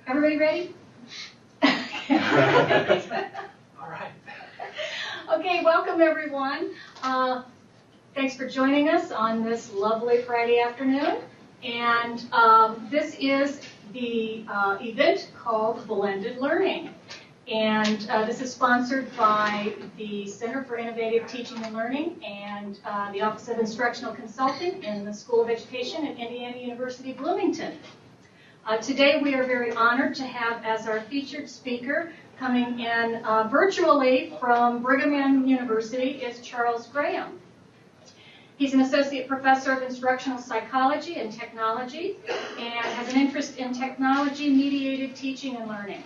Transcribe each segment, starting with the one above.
Everybody ready? All right. Okay, welcome everyone. Thanks for joining us on this lovely Friday afternoon. And this is the event called Blended Learning. And this is sponsored by the Center for Innovative Teaching and Learning and the Office of Instructional Consulting in the School of Education at Indiana University, Bloomington. Today we are very honored to have as our featured speaker coming in virtually from Brigham Young University is Charles Graham. He's an associate professor of instructional psychology and technology and has an interest in technology-mediated teaching and learning.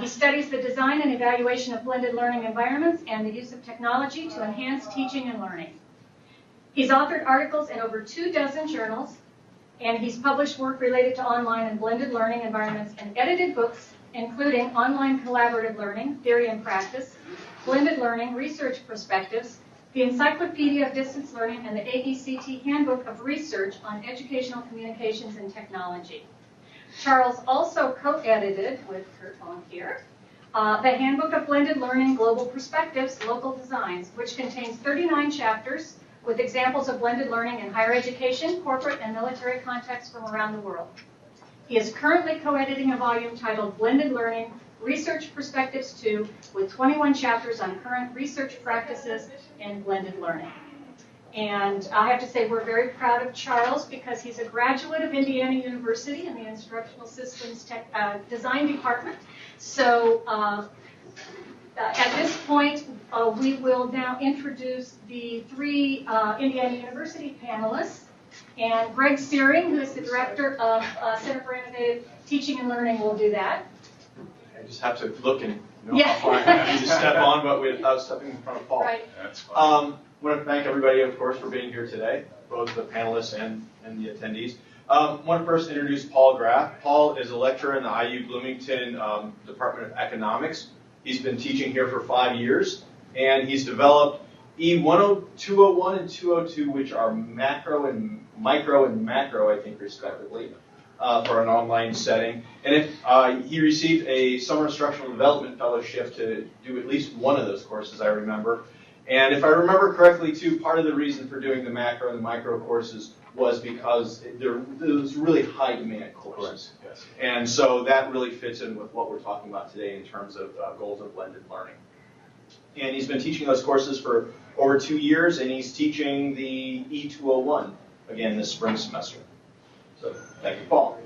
He studies the design and evaluation of blended learning environments and the use of technology to enhance teaching and learning. He's authored articles in over 24 journals, and he's published work related to online and blended learning environments and edited books, including Online Collaborative Learning, Theory and Practice, Blended Learning, Research Perspectives, the Encyclopedia of Distance Learning, and the AECT Handbook of Research on Educational Communications and Technology. Charles also co-edited with Kurt Bonk here the Handbook of Blended Learning, Global Perspectives, Local Designs, which contains 39 chapters with examples of blended learning in higher education, corporate, and military contexts from around the world. He is currently co-editing a volume titled Blended Learning, Research Perspectives 2, with 21 chapters on current research practices in blended learning. And I have to say we're very proud of Charles because he's a graduate of Indiana University in the Instructional Systems Design Department. So at this point, we will now introduce the three Indiana University panelists. And Greg Searing, who is the director of Center for Innovative Teaching and Learning, will do that. I just have to look and know how far I have to step on, but without stepping in front of Paul. Right. That's fine. I want to thank everybody, of course, for being here today, both the panelists and the attendees. I want to first introduce Paul Graf. Paul is a lecturer in the IU Bloomington Department of Economics. He's been teaching here for 5 years, and he's developed E201 and 202, which are macro and micro and macro, I think, respectively, for an online setting. And he received a summer instructional development fellowship to do at least one of those courses, I remember. And if I remember correctly, too, part of the reason for doing the macro and the micro courses was because there was really high demand courses. Yes. And so that really fits in with what we're talking about today in terms of goals of blended learning. And he's been teaching those courses for over 2 years, and he's teaching the E201 again this spring semester. So thank you, Paul.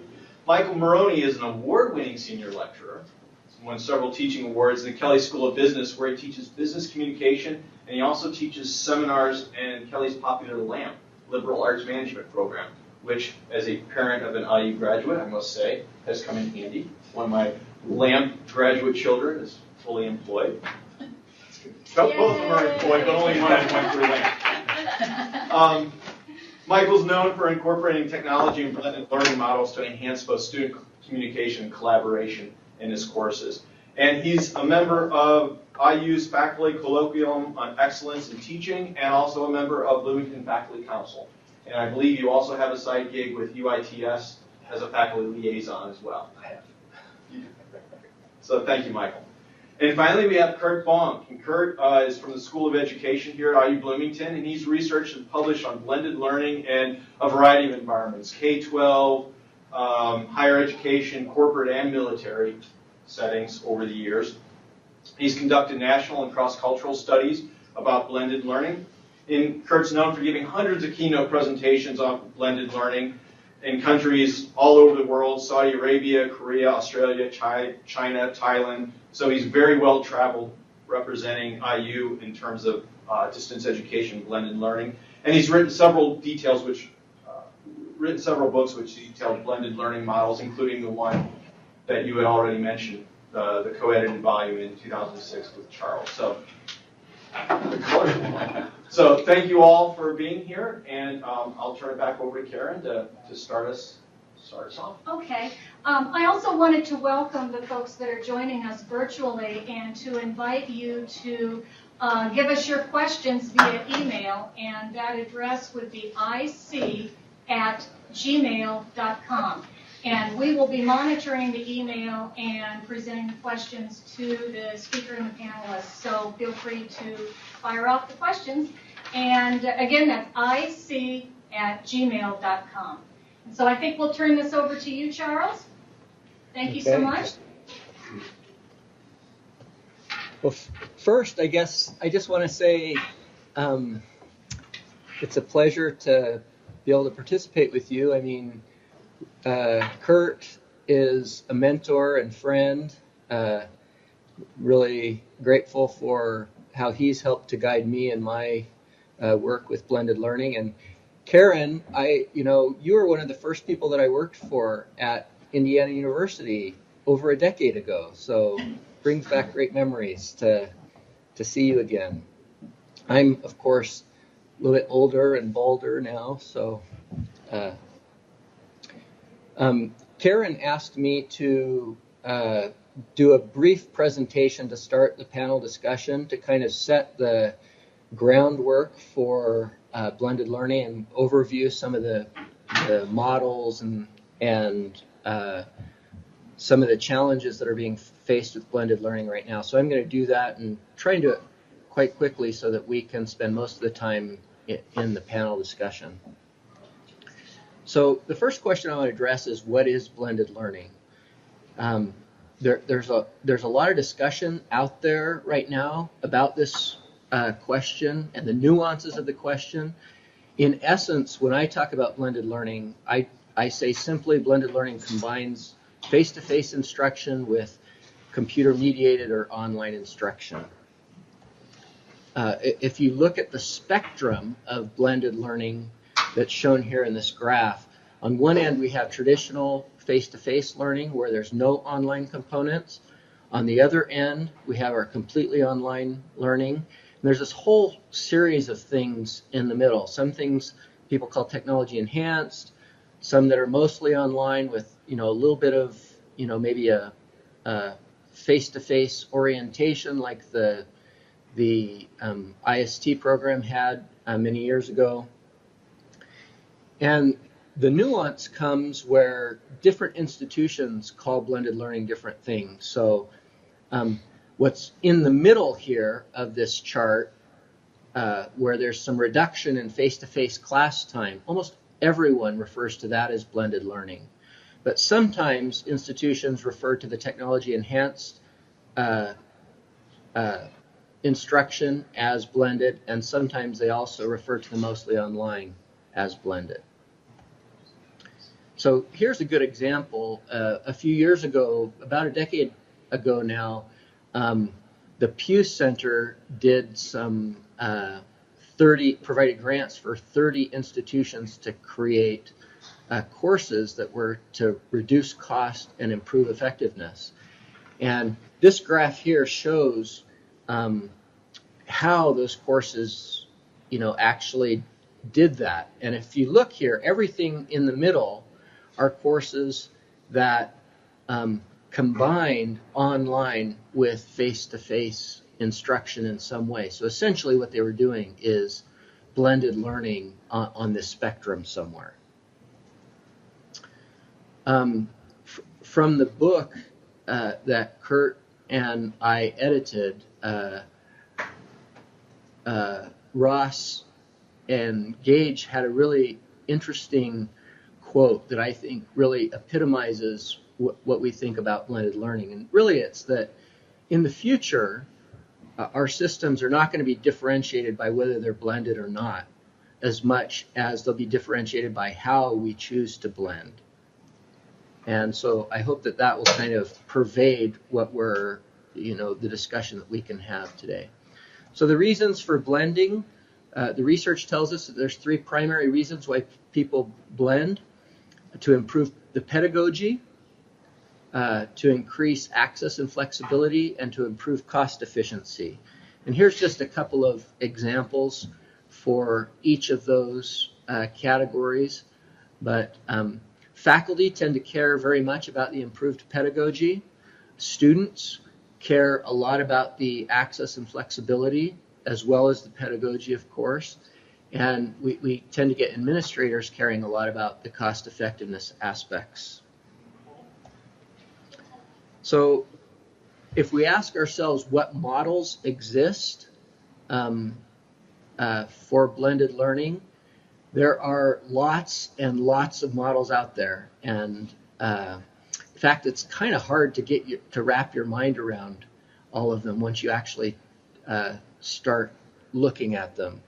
Michael Morrone is an award-winning senior lecturer. He's won several teaching awards in the Kelley School of Business, where he teaches business communication, and he also teaches seminars in Kelley's popular LAMP, Liberal Arts Management program, which, as a parent of an IU graduate, I must say, has come in handy. One of my LAMP graduate children is fully employed. Both of them are employed, but only one went through LAMP. Michael's known for incorporating technology and blended learning models to enhance both student communication and collaboration in his courses. And he's a member of IU's Faculty Colloquium on Excellence in Teaching and also a member of Bloomington Faculty Council. And I believe you also have a side gig with UITS as a faculty liaison as well. I have. So thank you, Michael. And finally, we have Kurt Bonk. And Kurt is from the School of Education here at IU Bloomington, and he's researched and published on blended learning in a variety of environments, K-12, higher education, corporate, and military settings over the years. He's conducted national and cross-cultural studies about blended learning. And Kurt's known for giving hundreds of keynote presentations on blended learning in countries all over the world, Saudi Arabia, Korea, Australia, China, Thailand. So he's very well traveled representing IU in terms of distance education, blended learning. And he's written several books which detail blended learning models, including the one that you had already mentioned, the co-edited volume in 2006 with Charles. So, the colorful one. So thank you all for being here, and I'll turn it back over to Karen to start us off. Okay. I also wanted to welcome the folks that are joining us virtually and to invite you to give us your questions via email, and that address would be ic@gmail.com. And we will be monitoring the email and presenting the questions to the speaker and the panelists. So feel free to fire off the questions. And again, that's ic@gmail.com. And so I think we'll turn this over to you, Charles. Thank you so much. Well, first, I guess I just want to say it's a pleasure to be able to participate with you. I mean, Kurt is a mentor and friend. Really grateful for how he's helped to guide me in my work with blended learning. And Karen, you were one of the first people that I worked for at Indiana University over a decade ago. So brings back great memories to see you again. I'm, of course, a little bit older and bolder now, so Karen asked me to do a brief presentation to start the panel discussion to kind of set the groundwork for blended learning and overview some of the models and some of the challenges that are being faced with blended learning right now. So I'm going to do that and try and do it quite quickly so that we can spend most of the time in the panel discussion. So the first question I want to address is, what is blended learning? There's a lot of discussion out there right now about this question and the nuances of the question. In essence, when I talk about blended learning, I say simply blended learning combines face-to-face instruction with computer-mediated or online instruction. If you look at the spectrum of blended learning that's shown here in this graph, on one end we have traditional face-to-face learning where there's no online components. On the other end, we have our completely online learning. And there's this whole series of things in the middle. Some things people call technology enhanced, some that are mostly online with a little bit of maybe a face-to-face orientation like the IST program had many years ago. And the nuance comes where different institutions call blended learning different things. So what's in the middle here of this chart, where there's some reduction in face-to-face class time, almost everyone refers to that as blended learning. But sometimes institutions refer to the technology-enhanced instruction as blended, and sometimes they also refer to the mostly online as blended. So here's a good example. A few years ago, about a decade ago now, the Pew Center did some provided grants for 30 institutions to create courses that were to reduce cost and improve effectiveness. And this graph here shows how those courses, actually did that. And if you look here, everything in the middle are courses that combined online with face-to-face instruction in some way. So essentially what they were doing is blended learning on this spectrum somewhere. From the book that Kurt and I edited, Ross and Gage had a really interesting quote that I think really epitomizes what we think about blended learning. And really it's that in the future, our systems are not going to be differentiated by whether they're blended or not, as much as they'll be differentiated by how we choose to blend. And so I hope that will kind of pervade what we're, the discussion that we can have today. So the reasons for blending, the research tells us that there's 3 primary reasons why people blend: to improve the pedagogy, to increase access and flexibility, and to improve cost efficiency. And here's just a couple of examples for each of those categories. But faculty tend to care very much about the improved pedagogy. Students care a lot about the access and flexibility, as well as the pedagogy, of course. And we tend to get administrators caring a lot about the cost effectiveness aspects So if we ask ourselves what models exist for blended learning, there are lots and lots of models out there. And in fact, it's kind of hard to get you to wrap your mind around all of them once you actually start looking at them.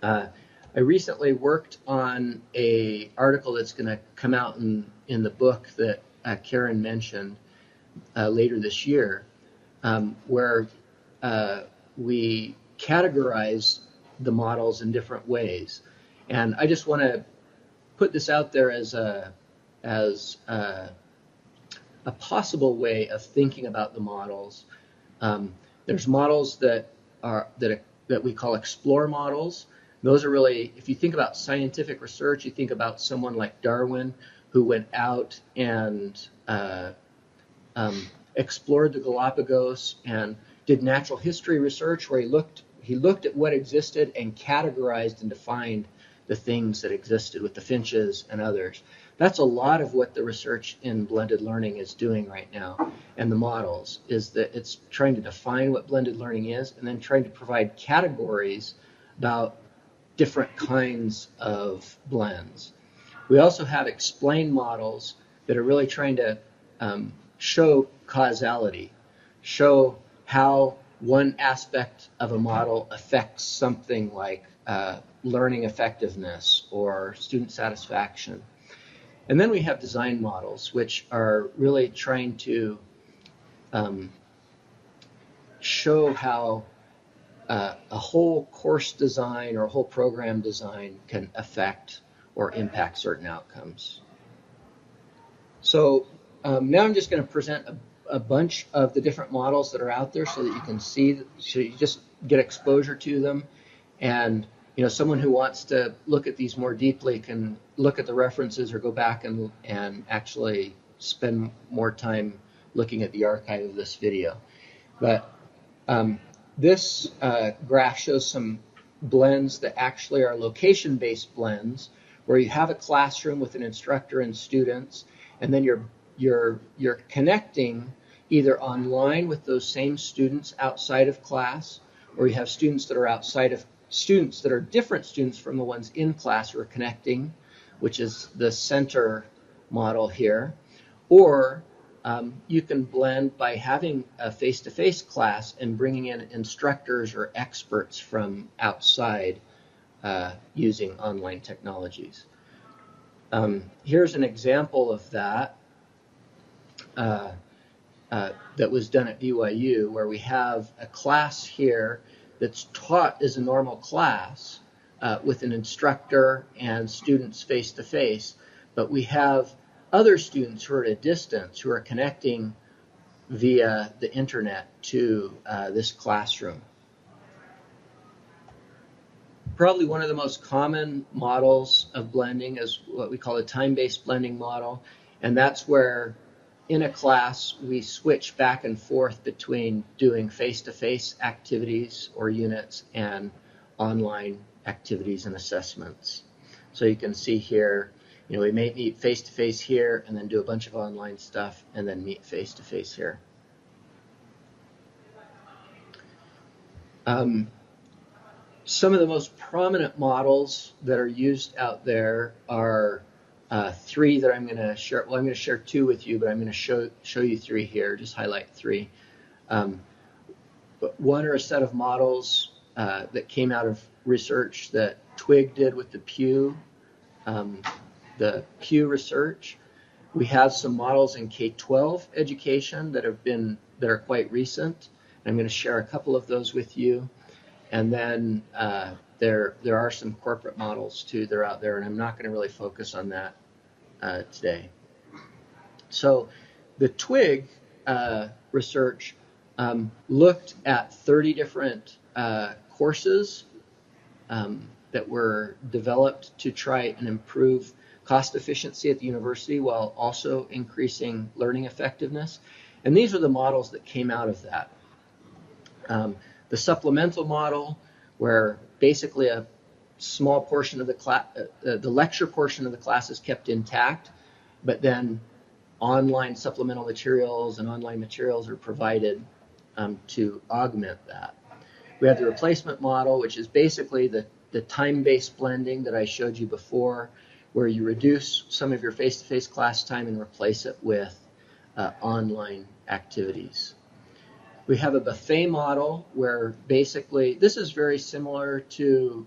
I recently worked on an article that's going to come out in the book that Karen mentioned later this year, where we categorize the models in different ways. And I just want to put this out there as a possible way of thinking about the models. There's models that we call explore models. Those are really, if you think about scientific research, you think about someone like Darwin, who went out and explored the Galapagos and did natural history research, where he looked at what existed and categorized and defined the things that existed with the finches and others. That's a lot of what the research in blended learning is doing right now, and the models, is that it's trying to define what blended learning is and then trying to provide categories about different kinds of blends. We also have explain models that are really trying to show causality, show how one aspect of a model affects something like learning effectiveness or student satisfaction. And then we have design models, which are really trying to show how a whole course design or a whole program design can affect or impact certain outcomes. So now I'm just going to present a bunch of the different models that are out there so that you can see, so you just get exposure to them. And someone who wants to look at these more deeply can look at the references or go back and actually spend more time looking at the archive of this video. But this graph shows some blends that actually are location-based blends, where you have a classroom with an instructor and students, and then you're connecting either online with those same students outside of class, or you have students that are different students from the ones in class who are connecting, which is the center model here. Or you can blend by having a face-to-face class and bringing in instructors or experts from outside using online technologies. Here's an example of that that was done at BYU, where we have a class here that's taught as a normal class with an instructor and students face-to-face, but we have other students who are at a distance who are connecting via the internet to this classroom. Probably one of the most common models of blending is what we call a time-based blending model, and that's where in a class we switch back and forth between doing face-to-face activities or units and online activities and assessments. So you can see here, we may meet face-to-face here and then do a bunch of online stuff and then meet face-to-face here. Some of the most prominent models that are used out there are three that I'm going to share. Well, I'm going to share two with you, but I'm going to show you three here, just highlight three. But one are a set of models that came out of research that Twig did with the Pew research. We have some models in K-12 education that are quite recent. I'm going to share a couple of those with you. And then there are some corporate models too that are out there, and I'm not going to really focus on that today. So the Twig research looked at 30 different courses that were developed to try and improve cost efficiency at the university while also increasing learning effectiveness. And these are the models that came out of that. The supplemental model, where basically a small portion of the lecture portion of the class is kept intact, but then online supplemental materials and online materials are provided to augment that. We have the replacement model, which is basically the time-based blending that I showed you before, where you reduce some of your face-to-face class time and replace it with online activities. We have a buffet model where basically, this is very similar to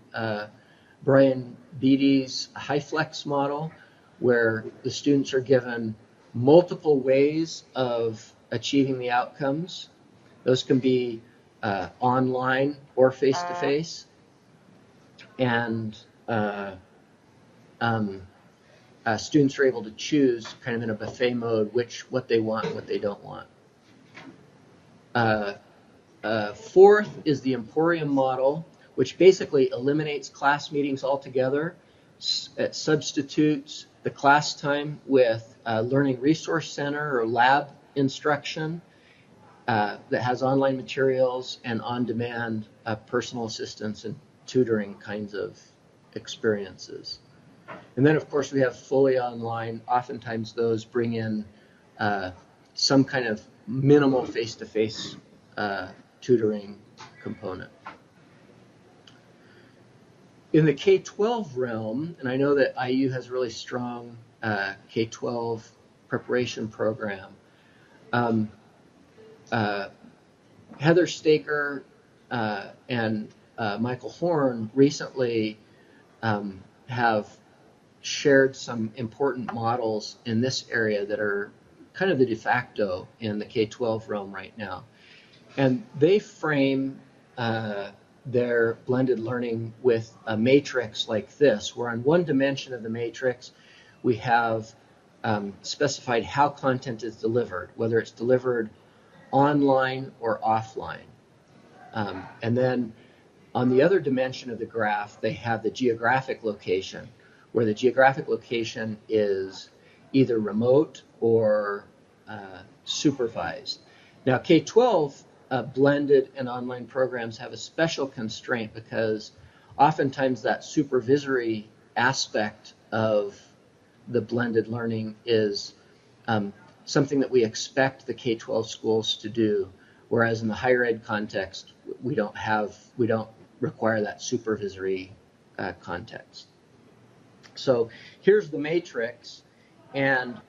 Brian Beattie's HighFlex model, where the students are given multiple ways of achieving the outcomes. Those can be online or face-to-face. And students are able to choose kind of in a buffet mode what they want and what they don't want. Fourth is the Emporium model, which basically eliminates class meetings altogether. It substitutes the class time with Learning Resource Center or lab instruction that has online materials and on-demand personal assistance and tutoring kinds of experiences. And then, of course, we have fully online. Oftentimes those bring in some kind of minimal face-to-face tutoring component. In the K-12 realm, and I know that IU has a really strong K-12 preparation program, Heather Staker and Michael Horn recently have shared some important models in this area that are kind of the de facto in the K-12 realm right now. And they frame their blended learning with a matrix like this, where on one dimension of the matrix, we have specified how content is delivered, whether it's delivered online or offline. And then on the other dimension of the graph, they have the geographic location, where the geographic location is either remote or supervised. Now, K-12 blended and online programs have a special constraint because oftentimes that supervisory aspect of the blended learning is something that we expect the K-12 schools to do, whereas in the higher ed context, we don't require that supervisory context. So here's the matrix, and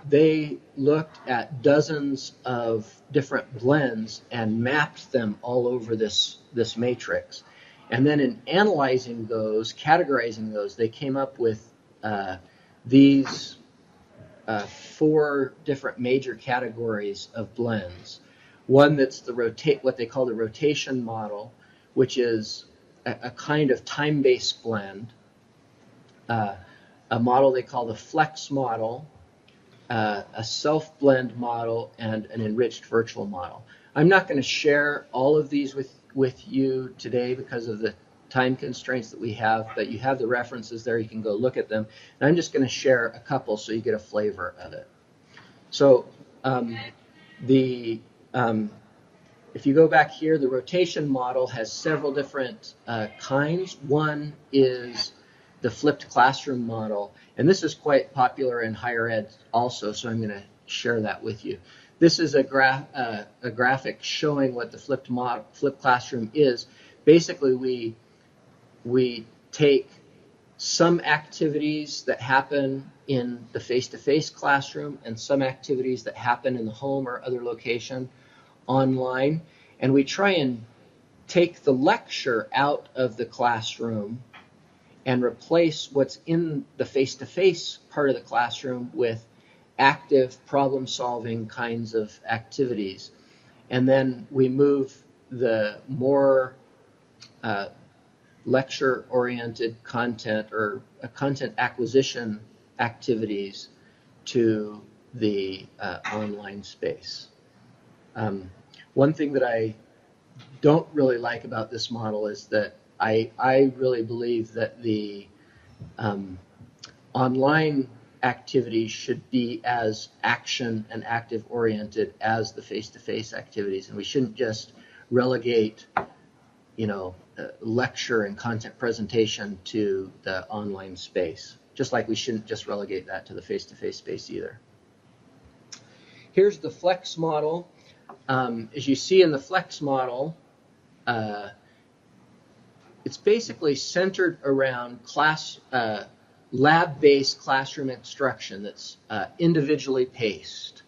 they looked at dozens of different blends and mapped them all over this matrix. And then in analyzing those, categorizing those, they came up with these 4 different major categories of blends. One that's what they call the rotation model, which is a kind of time-based blend. A model they call the flex model, a self-blend model, and an enriched virtual model. I'm not going to share all of these with you today because of the time constraints that we have, but you have the references there. You can go look at them. And I'm just going to share a couple so you get a flavor of it. So if you go back here, the rotation model has several different kinds. One is the flipped classroom model, and this is quite popular in higher ed also, so I'm going to share that with you. This is a graphic showing what the flipped classroom is. Basically, we take some activities that happen in the face-to-face classroom and some activities that happen in the home or other location online, and we try and take the lecture out of the classroom and replace what's in the face-to-face part of the classroom with active problem-solving kinds of activities. And then we move the more lecture-oriented content or content acquisition activities to the online space. One thing that I don't really like about this model is that I really believe that the online activities should be as action and active oriented as the face-to-face activities, and we shouldn't just relegate, lecture and content presentation to the online space, just like we shouldn't just relegate that to the face-to-face space either. Here's the flex model. As you see in the flex model, it's basically centered around lab-based classroom instruction that's individually paced.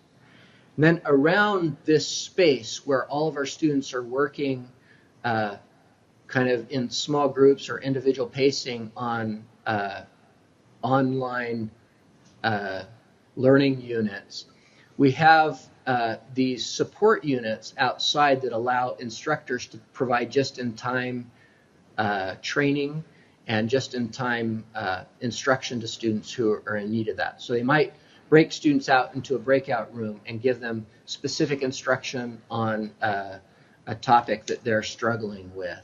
And then around this space where all of our students are working kind of in small groups or individual pacing on online learning units, we have these support units outside that allow instructors to provide just-in-time training and just-in-time instruction to students who are in need of that. So they might break students out into a breakout room and give them specific instruction on a topic that they're struggling with.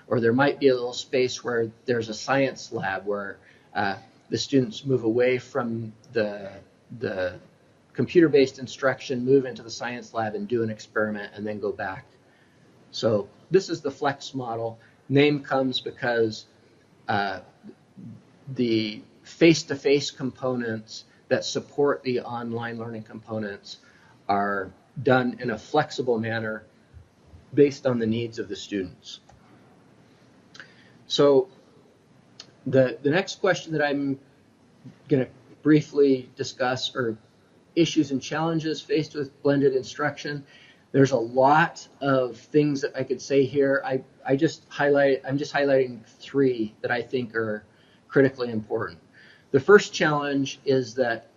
Or there might be a little space where there's a science lab where the students move away from the computer-based instruction, move into the science lab and do an experiment and then go back. So this is the flex model. Name comes because the face-to-face components that support the online learning components are done in a flexible manner based on the needs of the students. So the next question that I'm going to briefly discuss are issues and challenges faced with blended instruction. There's a lot of things that I could say here. I'm just highlighting three that I think are critically important. The first challenge is that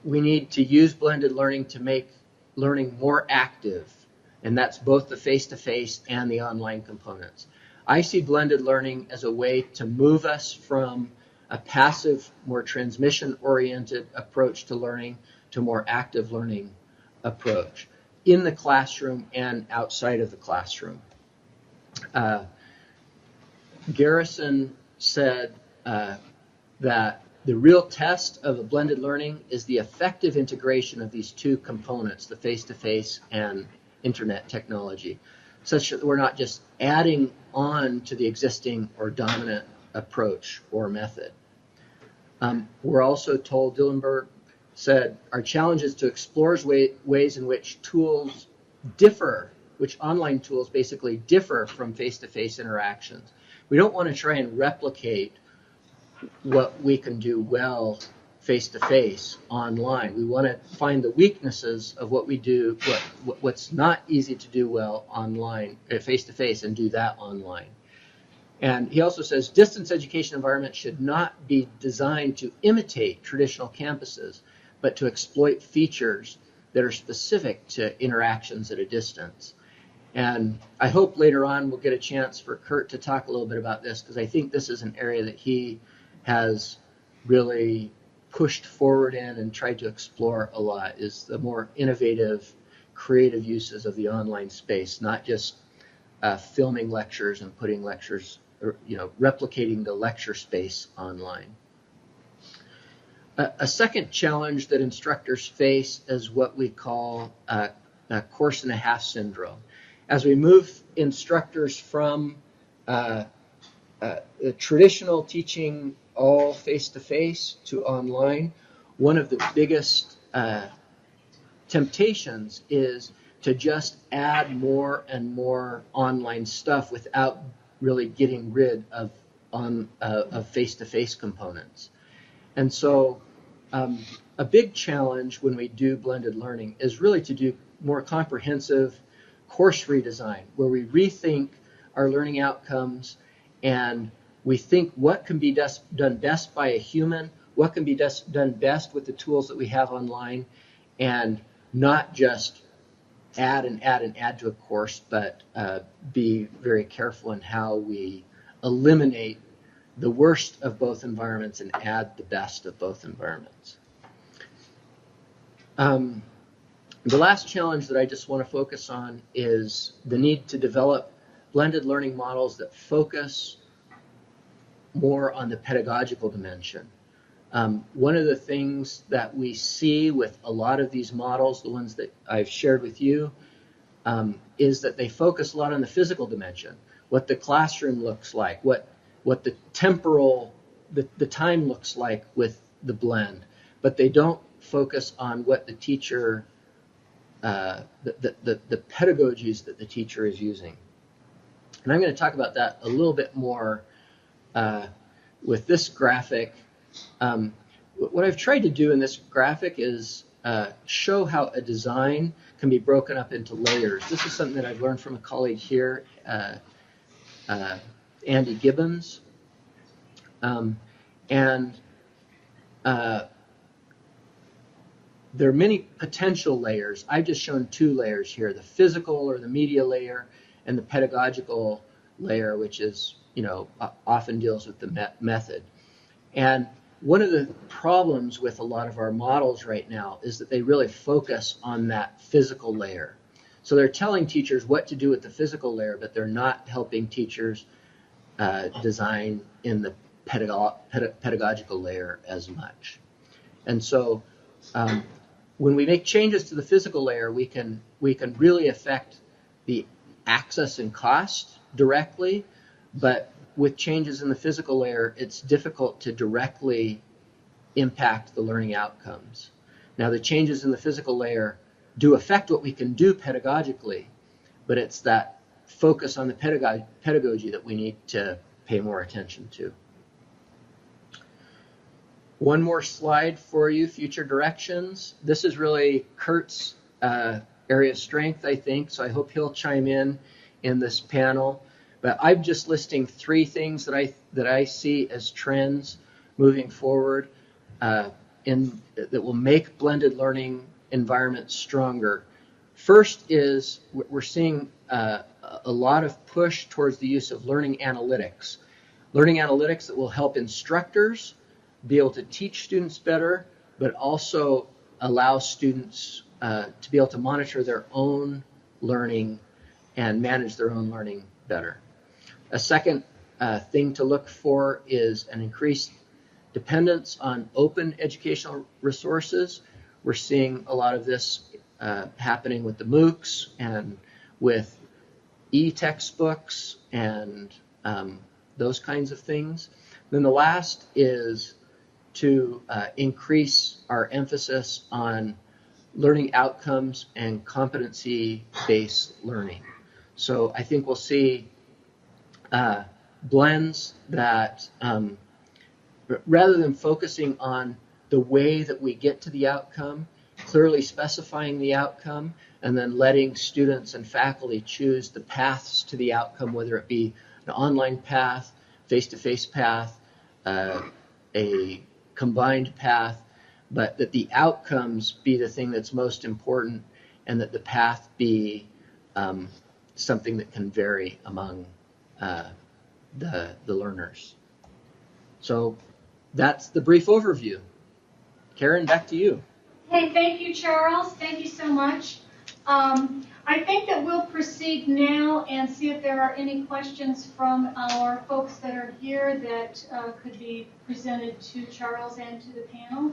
we need to use blended learning to make learning more active, and that's both the face-to-face and the online components. I see blended learning as a way to move us from a passive, more transmission-oriented approach to learning to a more active learning approach in the classroom and outside of the classroom. Garrison said that the real test of a blended learning is the effective integration of these two components, the face-to-face and internet technology, such that we're not just adding on to the existing or dominant approach or method. We're also told, Dillenberg said, our challenge is to explore ways in which tools differ, which online tools basically differ from face-to-face interactions. We don't want to try and replicate what we can do well face-to-face online. We want to find the weaknesses of what we do, what's not easy to do well online, face-to-face, and do that online. And he also says distance education environments should not be designed to imitate traditional campuses, but to exploit features that are specific to interactions at a distance. And I hope later on we'll get a chance for Kurt to talk a little bit about this, because I think this is an area that he has really pushed forward in and tried to explore a lot, is the more innovative, creative uses of the online space, not just filming lectures and putting lectures, or, replicating the lecture space online. A second challenge that instructors face is what we call a course and a half syndrome. As we move instructors from traditional teaching all face-to-face to online, one of the biggest temptations is to just add more and more online stuff without really getting rid of face-to-face components. And so a big challenge when we do blended learning is really to do more comprehensive course redesign, where we rethink our learning outcomes and we think what can be done best by a human, what can be done best with the tools that we have online, and not just add and add and add to a course, but be very careful in how we eliminate the worst of both environments and add the best of both environments. The last challenge that I just want to focus on is the need to develop blended learning models that focus more on the pedagogical dimension. One of the things that we see with a lot of these models, the ones that I've shared with you, is that they focus a lot on the physical dimension, what the classroom looks like, what the temporal, the time looks like with the blend, but they don't focus on what the teacher the pedagogies that the teacher is using. And I'm going to talk about that a little bit more with this graphic. What I've tried to do in this graphic is show how a design can be broken up into layers. This is something that I've learned from a colleague here, Andy Gibbons. There are many potential layers. I've just shown 2 layers here, the physical or the media layer and the pedagogical layer, which is, often deals with the method. And one of the problems with a lot of our models right now is that they really focus on that physical layer. So they're telling teachers what to do with the physical layer, but they're not helping teachers design in the pedagogical layer as much. And so when we make changes to the physical layer, we can really affect the access and cost directly, but with changes in the physical layer, it's difficult to directly impact the learning outcomes. Now, the changes in the physical layer do affect what we can do pedagogically, but it's that focus on the pedagogy that we need to pay more attention to. One more slide for you, future directions. This is really Kurt's area of strength, I think, so I hope he'll chime in this panel. But I'm just listing 3 things that I see as trends moving forward that will make blended learning environments stronger. First is we're seeing a lot of push towards the use of learning analytics that will help instructors be able to teach students better, but also allow students to be able to monitor their own learning and manage their own learning better. A second thing to look for is an increased dependence on open educational resources. We're seeing a lot of this happening with the MOOCs and with e-textbooks and those kinds of things. Then the last is to increase our emphasis on learning outcomes and competency-based learning. So I think we'll see blends that, rather than focusing on the way that we get to the outcome, clearly specifying the outcome, and then letting students and faculty choose the paths to the outcome, whether it be an online path, face-to-face path, a combined path, but that the outcomes be the thing that's most important and that the path be something that can vary among the learners. So that's the brief overview. Karen, back to you. Hey, thank you, Charles. Thank you so much. I think that we'll proceed now and see if there are any questions from our folks that are here that could be presented to Charles and to the panel.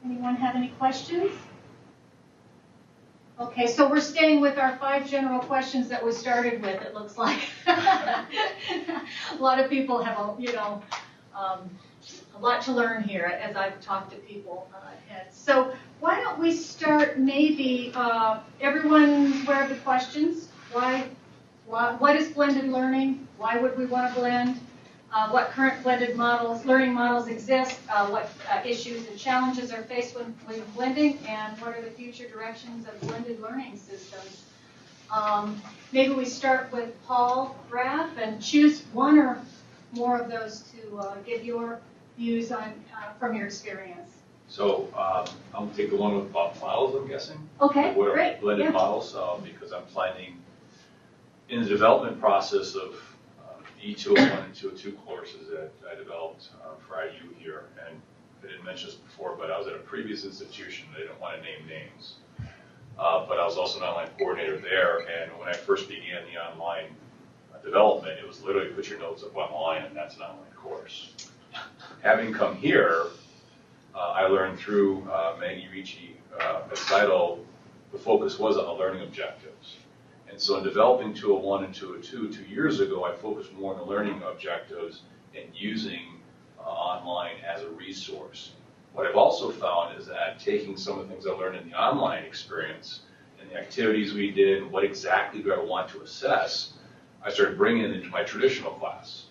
Anyone have any questions? Okay, so we're staying with our 5 general questions that we started with, it looks like. A lot of people have, a lot to learn here as I've talked to people. So why don't we start maybe, everyone's aware of the questions. What is blended learning? Why would we want to blend? What current blended learning models exist? What issues and challenges are faced when blending? And what are the future directions of blended learning systems? Maybe we start with Paul Graf and choose one or more of those to give your views on from your experience. So I'm going to take the one with models, I'm guessing. Okay, what great. Are blended models, because I'm finding in the development process of E201 and 202 courses that I developed for IU here, and I didn't mention this before, but I was at a previous institution. They didn't want to name names. But I was also an online coordinator there, and when I first began the online development, it was literally put your notes up online, and that's an online course. Having come here, I learned through Maggie Ricci at Seidel, the focus was on the learning objectives. And so in developing 201 and 202 2 years ago, I focused more on the learning objectives and using online as a resource. What I've also found is that taking some of the things I learned in the online experience and the activities we did and what exactly do I want to assess, I started bringing it into my traditional class.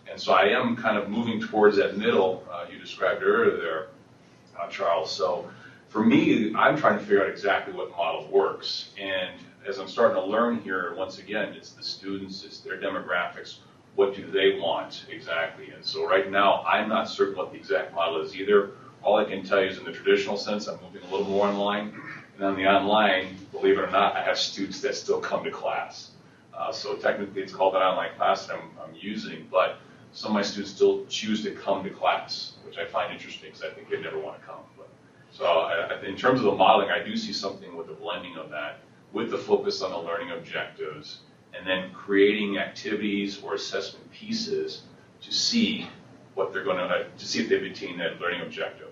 And so I am kind of moving towards that middle you described earlier there, Charles. So for me, I'm trying to figure out exactly what model works. And as I'm starting to learn here, once again, it's the students, it's their demographics. What do they want exactly? And so right now, I'm not certain what the exact model is either. All I can tell you is in the traditional sense, I'm moving a little more online. And on the online, believe it or not, I have students that still come to class. So technically, it's called an online class that I'm using, but some of my students still choose to come to class, which I find interesting because I think they never want to come. But, so in terms of the modeling, I do see something with the blending of that, with the focus on the learning objectives, and then creating activities or assessment pieces to see what they're going to see if they've attained that learning objective.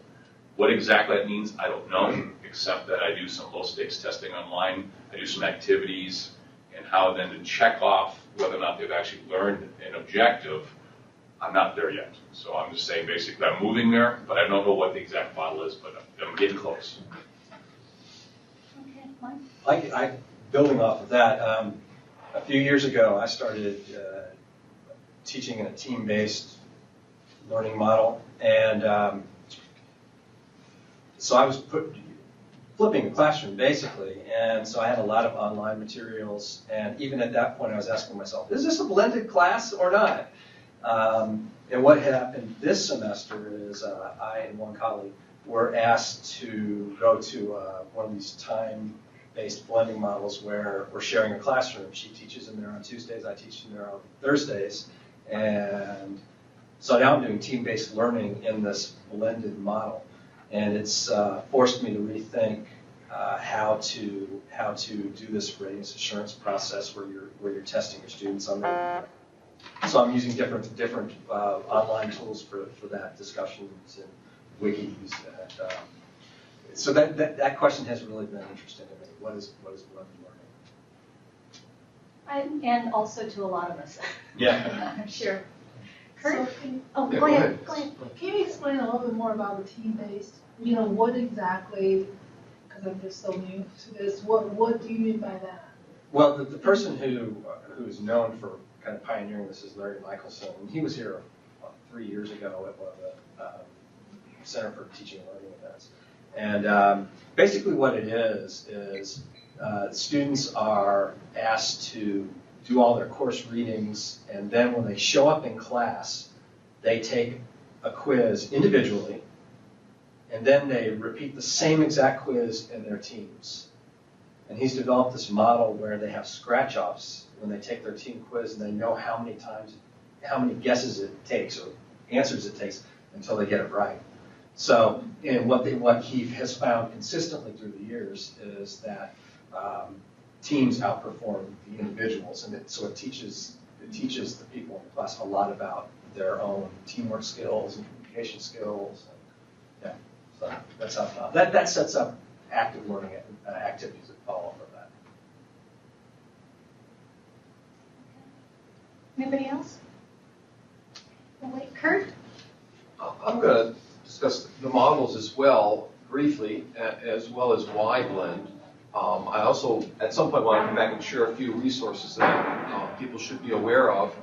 What exactly that means, I don't know, except that I do some low-stakes testing online. I do some activities, and how then to check off whether or not they've actually learned an objective. I'm not there yet. So I'm just saying basically I'm moving there, but I don't know what the exact model is, but I'm getting close. Okay, Mike? Building off of that, a few years ago I started teaching in a team-based learning model, and so I was flipping the classroom basically, and so I had a lot of online materials, and even at that point I was asking myself, is this a blended class or not? And what happened this semester is I and one colleague were asked to go to one of these time-based blending models where we're sharing a classroom. She teaches in there on Tuesdays, I teach in there on Thursdays, and so now I'm doing team-based learning in this blended model. And it's forced me to rethink how to do this readiness assurance process where you're testing your students on their. So I'm using different online tools for that, discussions and wikis. So that question has really been interesting to me. What is blended learning? And also to a lot of us. Yeah. I'm sure. Kurt? So, go ahead. Can you explain a little bit more about the team-based? What exactly, because I'm just so new to this, what do you mean by that? Well, the person who's known for kind of pioneering this is Larry Michelson. He was here 3 years ago at one of the Center for Teaching and Learning events. And basically what it is students are asked to do all their course readings, and then when they show up in class, they take a quiz individually, and then they repeat the same exact quiz in their teams. And he's developed this model where they have scratch-offs when they take their team quiz, and they know how many guesses it takes or answers it takes until they get it right. So, and what he has found consistently through the years is that teams outperform the individuals, and so it teaches the people in the class a lot about their own teamwork skills and communication skills. And, yeah, so that's how that sets up active learning activities that follow from that. Anybody else? Wait, Kurt? I'm going to discuss the models as well, briefly, as well as why blend. I also, at some point, want to come back and share a few resources that people should be aware of.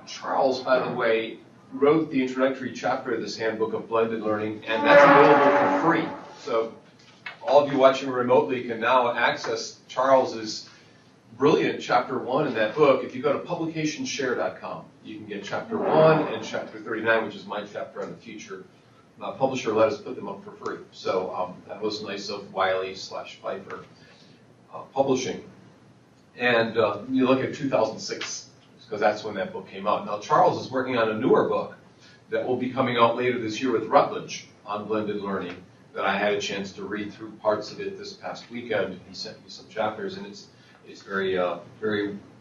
Charles, by the way, wrote the introductory chapter of this handbook of blended learning, and that's available for free. So all of you watching remotely can now access Charles's brilliant chapter 1 in that book. If you go to publicationshare.com, you can get chapter 1 and chapter 39, which is my chapter on the future. Publisher let us put them up for free. So that was nice of Wiley/Pfeiffer Publishing. And you look at 2006, because that's when that book came out. Now, Charles is working on a newer book that will be coming out later this year with Routledge on blended learning that I had a chance to read through parts of it this past weekend. He sent me some chapters, and it's very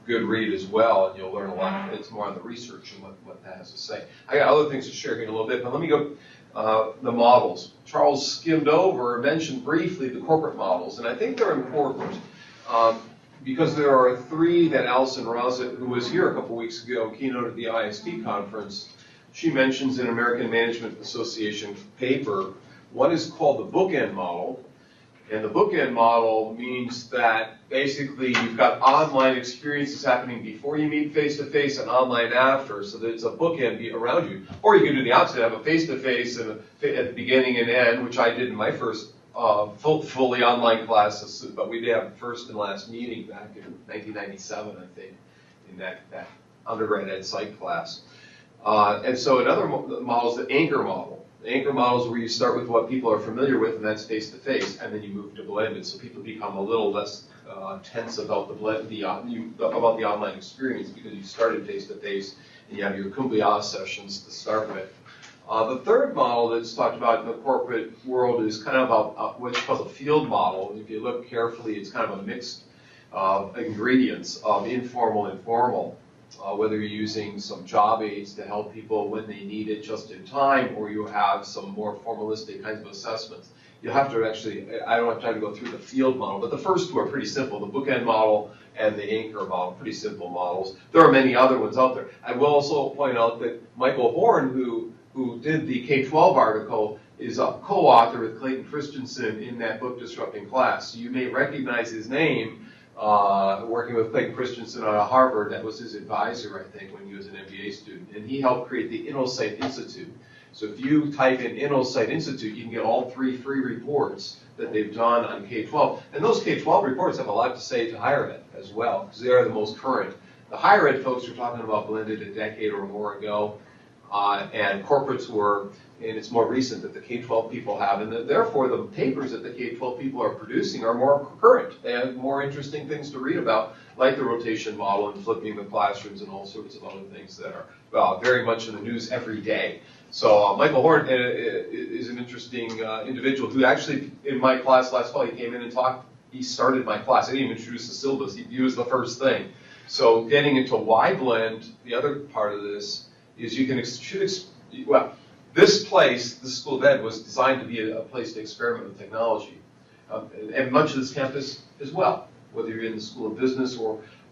good read as well, and you'll learn a lot. It's more on the research and what that has to say. I got other things to share here in a little bit, but let me go the models. Charles skimmed over, mentioned briefly the corporate models, and I think they're important because there are 3 that Alison Rosett, who was here a couple weeks ago, keynoted the IST conference, she mentions in American Management Association paper. One is called the bookend model, And the bookend model means that basically you've got online experiences happening before you meet face-to-face and online after, so that it's a bookend around you. Or you can do the opposite, have a face-to-face and at the beginning and end, which I did in my first fully online classes, but we did have first and last meeting back in 1997, I think, in that undergrad ed psych class. And so another model is the anchor model. The anchor model is where you start with what people are familiar with, and that's face-to-face, and then you move to blended, so people become a little less tense about about the online experience because you started face-to-face and you have your kumbaya sessions to start with. The third model that's talked about in the corporate world is kind of what's called a field model. And if you look carefully, it's kind of a mixed ingredients of informal and formal. Whether you're using some job aids to help people when they need it just in time, or you have some more formalistic kinds of assessments. You have to actually, I don't have time to go through the field model, but the first two are pretty simple, the bookend model and the anchor model, pretty simple models. There are many other ones out there. I will also point out that Michael Horn, who did the K-12 article, is a co-author with Clayton Christensen in that book, Disrupting Class. So you may recognize his name working with Clayton Christensen at Harvard. That was his advisor, I think, when he was an MBA student. And he helped create the InnoSight Institute. So if you type in InnoSight Institute, you can get all 3 free reports that they've done on K-12. And those K-12 reports have a lot to say to higher ed as well, because they are the most current. The higher ed folks are talking about blended a decade or more ago, and corporates were, and it's more recent that the K-12 people have, and therefore the papers that the K-12 people are producing are more current. They have more interesting things to read about, like the rotation model and flipping the classrooms and all sorts of other things that are very much in the news every day. So Michael Horn is an interesting individual who actually, in my class last fall, he came in and talked. He started my class. I didn't even introduce the syllabus. He was the first thing. So getting into why blend, the other part of this is you can this place, the School of Ed, was designed to be a place to experiment with technology, and much of this campus as well. Whether you're in the School of Business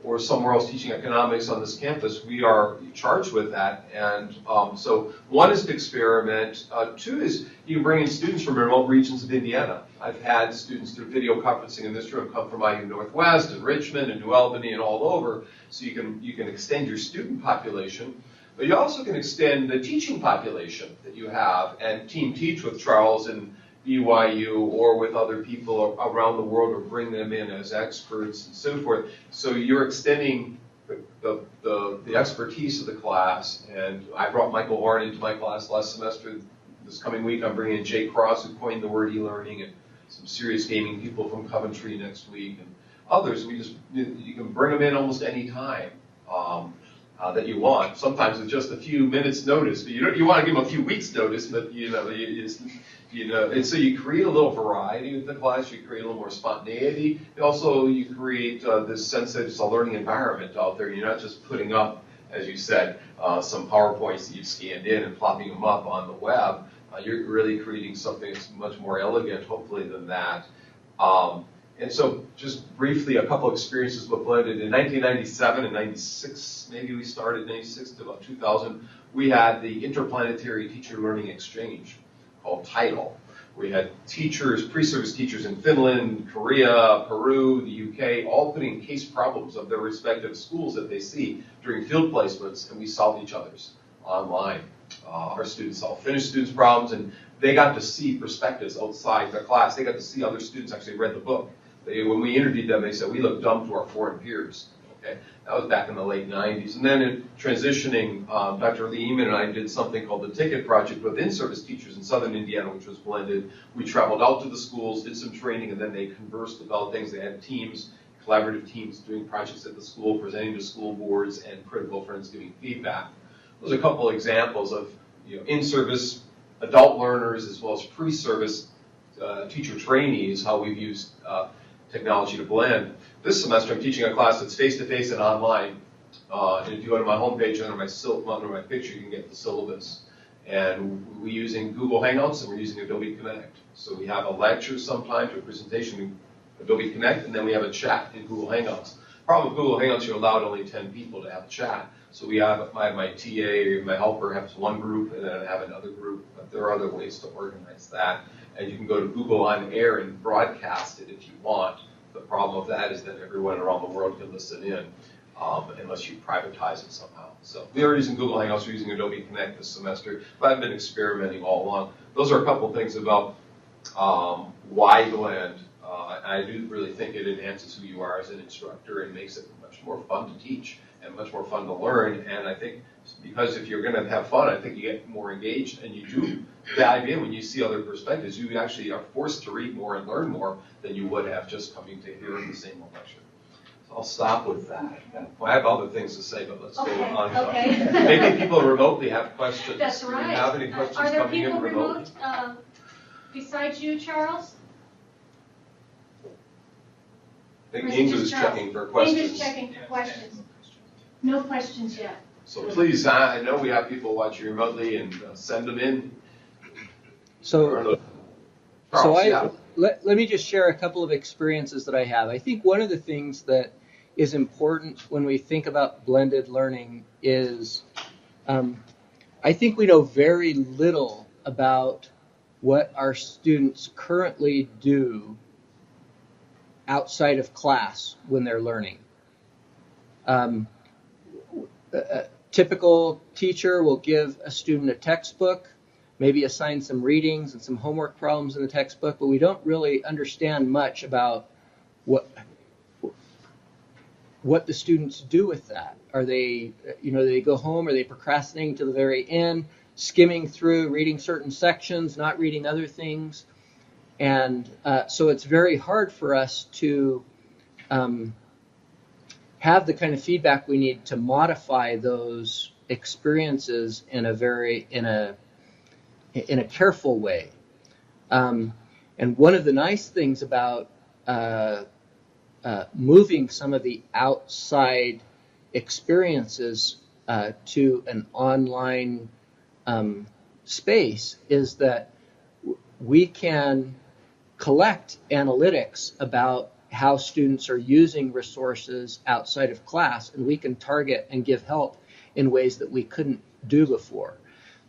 or somewhere else teaching economics on this campus, we are charged with that. And so one is to experiment. Two is you can bring in students from remote regions of Indiana. I've had students through video conferencing in this room come from IU Northwest and Richmond and New Albany and all over. So you can extend your student population. But you also can extend the teaching population that you have and team teach with Charles and BYU or with other people around the world, or bring them in as experts and so forth. So you're extending the expertise of the class. And I brought Michael Horn into my class last semester. This coming week, I'm bringing in Jay Cross, who coined the word e-learning, and some serious gaming people from Coventry next week, and others. You can bring them in almost any time. That you want. Sometimes with just a few minutes notice, but you want to give them a few weeks notice, but and so you create a little variety with the class, you create a little more spontaneity, and also you create this sense that it's a learning environment out there. You're not just putting up, as you said, some PowerPoints that you've scanned in and plopping them up on the web. You're really creating something that's much more elegant, hopefully, than that. And so just briefly, a couple experiences with blended. In 1997 and 96, maybe we started 96 to about 2000, we had the Interplanetary Teacher Learning Exchange called TIDAL. We had teachers, pre-service teachers in Finland, Korea, Peru, the UK, all putting case problems of their respective schools that they see during field placements, and we solved each other's online. Our students all finished students' problems, and they got to see perspectives outside the class. They got to see other students actually read the book. When we interviewed them, they said, we look dumb to our foreign peers. Okay, that was back in the late 90s. And then in transitioning, Dr. Lee Eman and I did something called the Ticket Project with in-service teachers in southern Indiana, which was blended. We traveled out to the schools, did some training, and then they conversed about things. They had teams, collaborative teams doing projects at the school, presenting to school boards, and critical friends giving feedback. Those are a couple examples of in-service adult learners as well as pre-service teacher trainees, how we've used technology to blend. This semester I'm teaching a class that's face-to-face and online. And if you go to my homepage under my picture, you can get the syllabus. And we're using Google Hangouts and we're using Adobe Connect. So we have a lecture sometimes, a presentation in Adobe Connect, and then we have a chat in Google Hangouts. Problem with Google Hangouts, you're allowed only 10 people to have a chat. So we have my TA or my helper has one group, and then I have another group. But there are other ways to organize that. and you can go to Google on air and broadcast it if you want. The problem with that is that everyone around the world can listen in, unless you privatize it somehow. So we are using Google Hangouts, we're using Adobe Connect this semester, but I've been experimenting all along. Those are a couple things about why Blend. I do really think it enhances who you are as an instructor and makes it much more fun to teach and much more fun to learn. And I think because if you're going to have fun, I think you get more engaged and you do dive in when you see other perspectives. You actually are forced to read more and learn more than you would have just coming to hear the same lecture. So I'll stop with that. I have other things to say, but let's go on. Okay. Maybe people remotely have questions. That's right. Do you have any questions Are there coming in people remotely? remote besides you, Charles? I think Inge is checking for questions. Inge is checking for questions. No questions yet. So please, I know we have people watching remotely, and send them in. So let me just share a couple of experiences that I have. I think one of the things that is important when we think about blended learning is I think we know very little about what our students currently do outside of class when they're learning. A typical teacher will give a student a textbook, maybe assign some readings and some homework problems in the textbook, but we don't really understand much about what the students do with that. Are they, do they go home? Are they procrastinating to the very end, skimming through, reading certain sections, not reading other things? And so it's very hard for us to have the kind of feedback we need to modify those experiences in a careful way. And one of the nice things about moving some of the outside experiences to an online space is that we can collect analytics about how students are using resources outside of class, and we can target and give help in ways that we couldn't do before.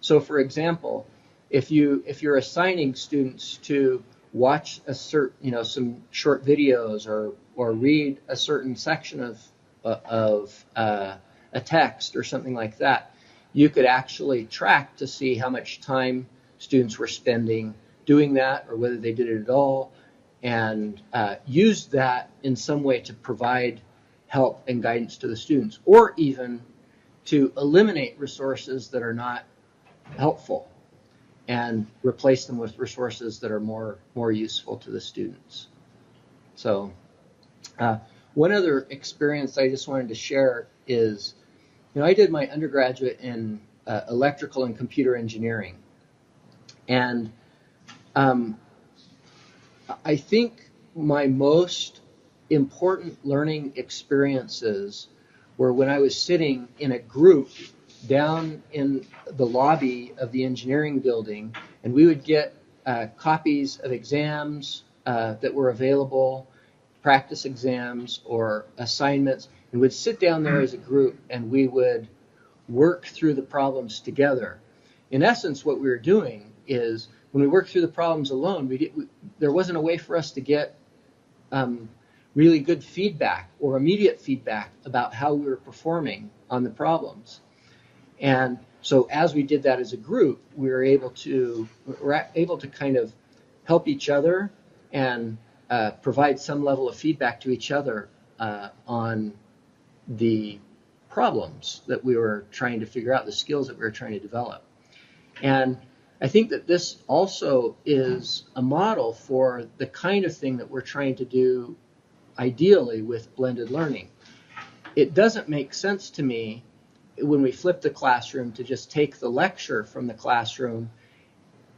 So, for example, if you're assigning students to watch some short videos or read a certain section of a text or something like that, you could actually track to see how much time students were spending doing that, or whether they did it at all, and use that in some way to provide help and guidance to the students, or even to eliminate resources that are not helpful and replace them with resources that are more useful to the students. So one other experience I just wanted to share is, I did my undergraduate in electrical and computer engineering. And I think my most important learning experiences were when I was sitting in a group down in the lobby of the engineering building, and we would get copies of exams that were available, practice exams or assignments, and would sit down there as a group and we would work through the problems together. In essence, what we were doing is, when we worked through the problems alone, there wasn't a way for us to get really good feedback or immediate feedback about how we were performing on the problems. And so as we did that as a group, we were able to kind of help each other and provide some level of feedback to each other on the problems that we were trying to figure out, the skills that we were trying to develop. And I think that this also is a model for the kind of thing that we're trying to do ideally with blended learning. It doesn't make sense to me when we flip the classroom to just take the lecture from the classroom,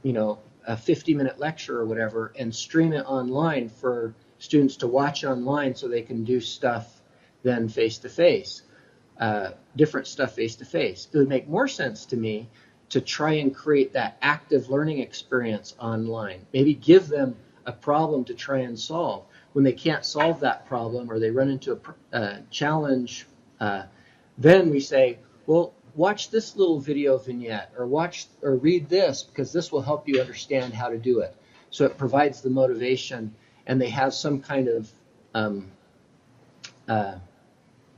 a 50-minute lecture or whatever, and stream it online for students to watch online so they can do stuff then face-to-face, different stuff face-to-face. It would make more sense to me to try and create that active learning experience online. Maybe give them a problem to try and solve. When they can't solve that problem or they run into a challenge, then we say, well, watch this little video vignette or read this, because this will help you understand how to do it. So it provides the motivation, and they have some kind of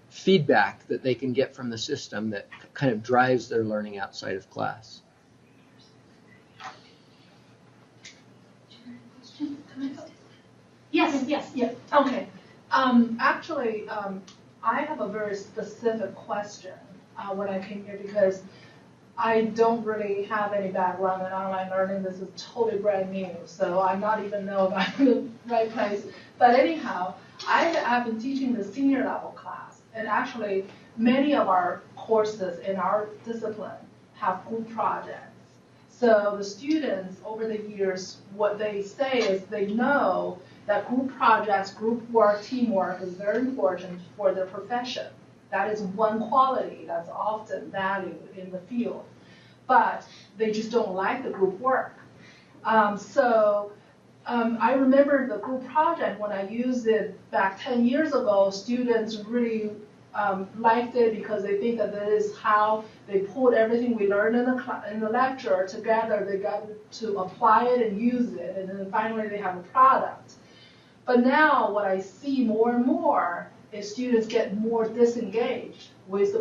feedback that they can get from the system that kind of drives their learning outside of class. Yes, yes. Yeah, okay. Actually, I have a very specific question when I came here because I don't really have any background in online learning. This is totally brand new, so I'm not even know if I'm in the right place. But anyhow, I've been teaching the senior level class, and actually many of our courses in our discipline have group projects. So the students over the years, what they say is they know that group projects, group work, teamwork is very important for their profession. That is one quality that's often valued in the field. But they just don't like the group work. I remember the group project when I used it back 10 years ago, students really liked it because they think that that is how they pulled everything we learned in the lecture together. They got to apply it and use it, and then finally they have a product. But now what I see more and more is students get more disengaged with the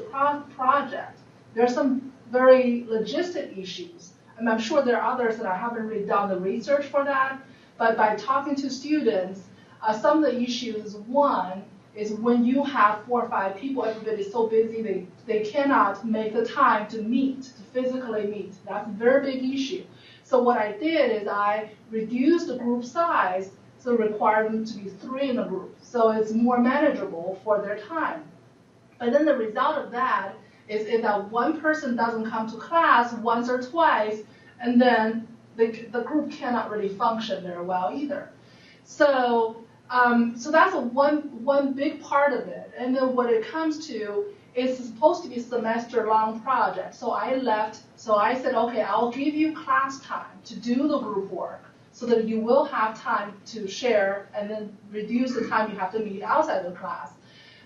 project. There are some very logistic issues. And I'm sure there are others that I haven't really done the research for that. But by talking to students, some of the issues, one, is when you have 4 or 5 people, everybody's so busy, they cannot make the time to meet, to physically meet. That's a very big issue. So what I did is I reduced the group size, so require them to be 3 in a group. So it's more manageable for their time. But then the result of that is if that one person doesn't come to class once or twice, and then the group cannot really function very well either. So that's one big part of it. And then what it comes to is supposed to be a semester-long project. So I said, okay, I'll give you class time to do the group work so that you will have time to share and then reduce the time you have to meet outside the class.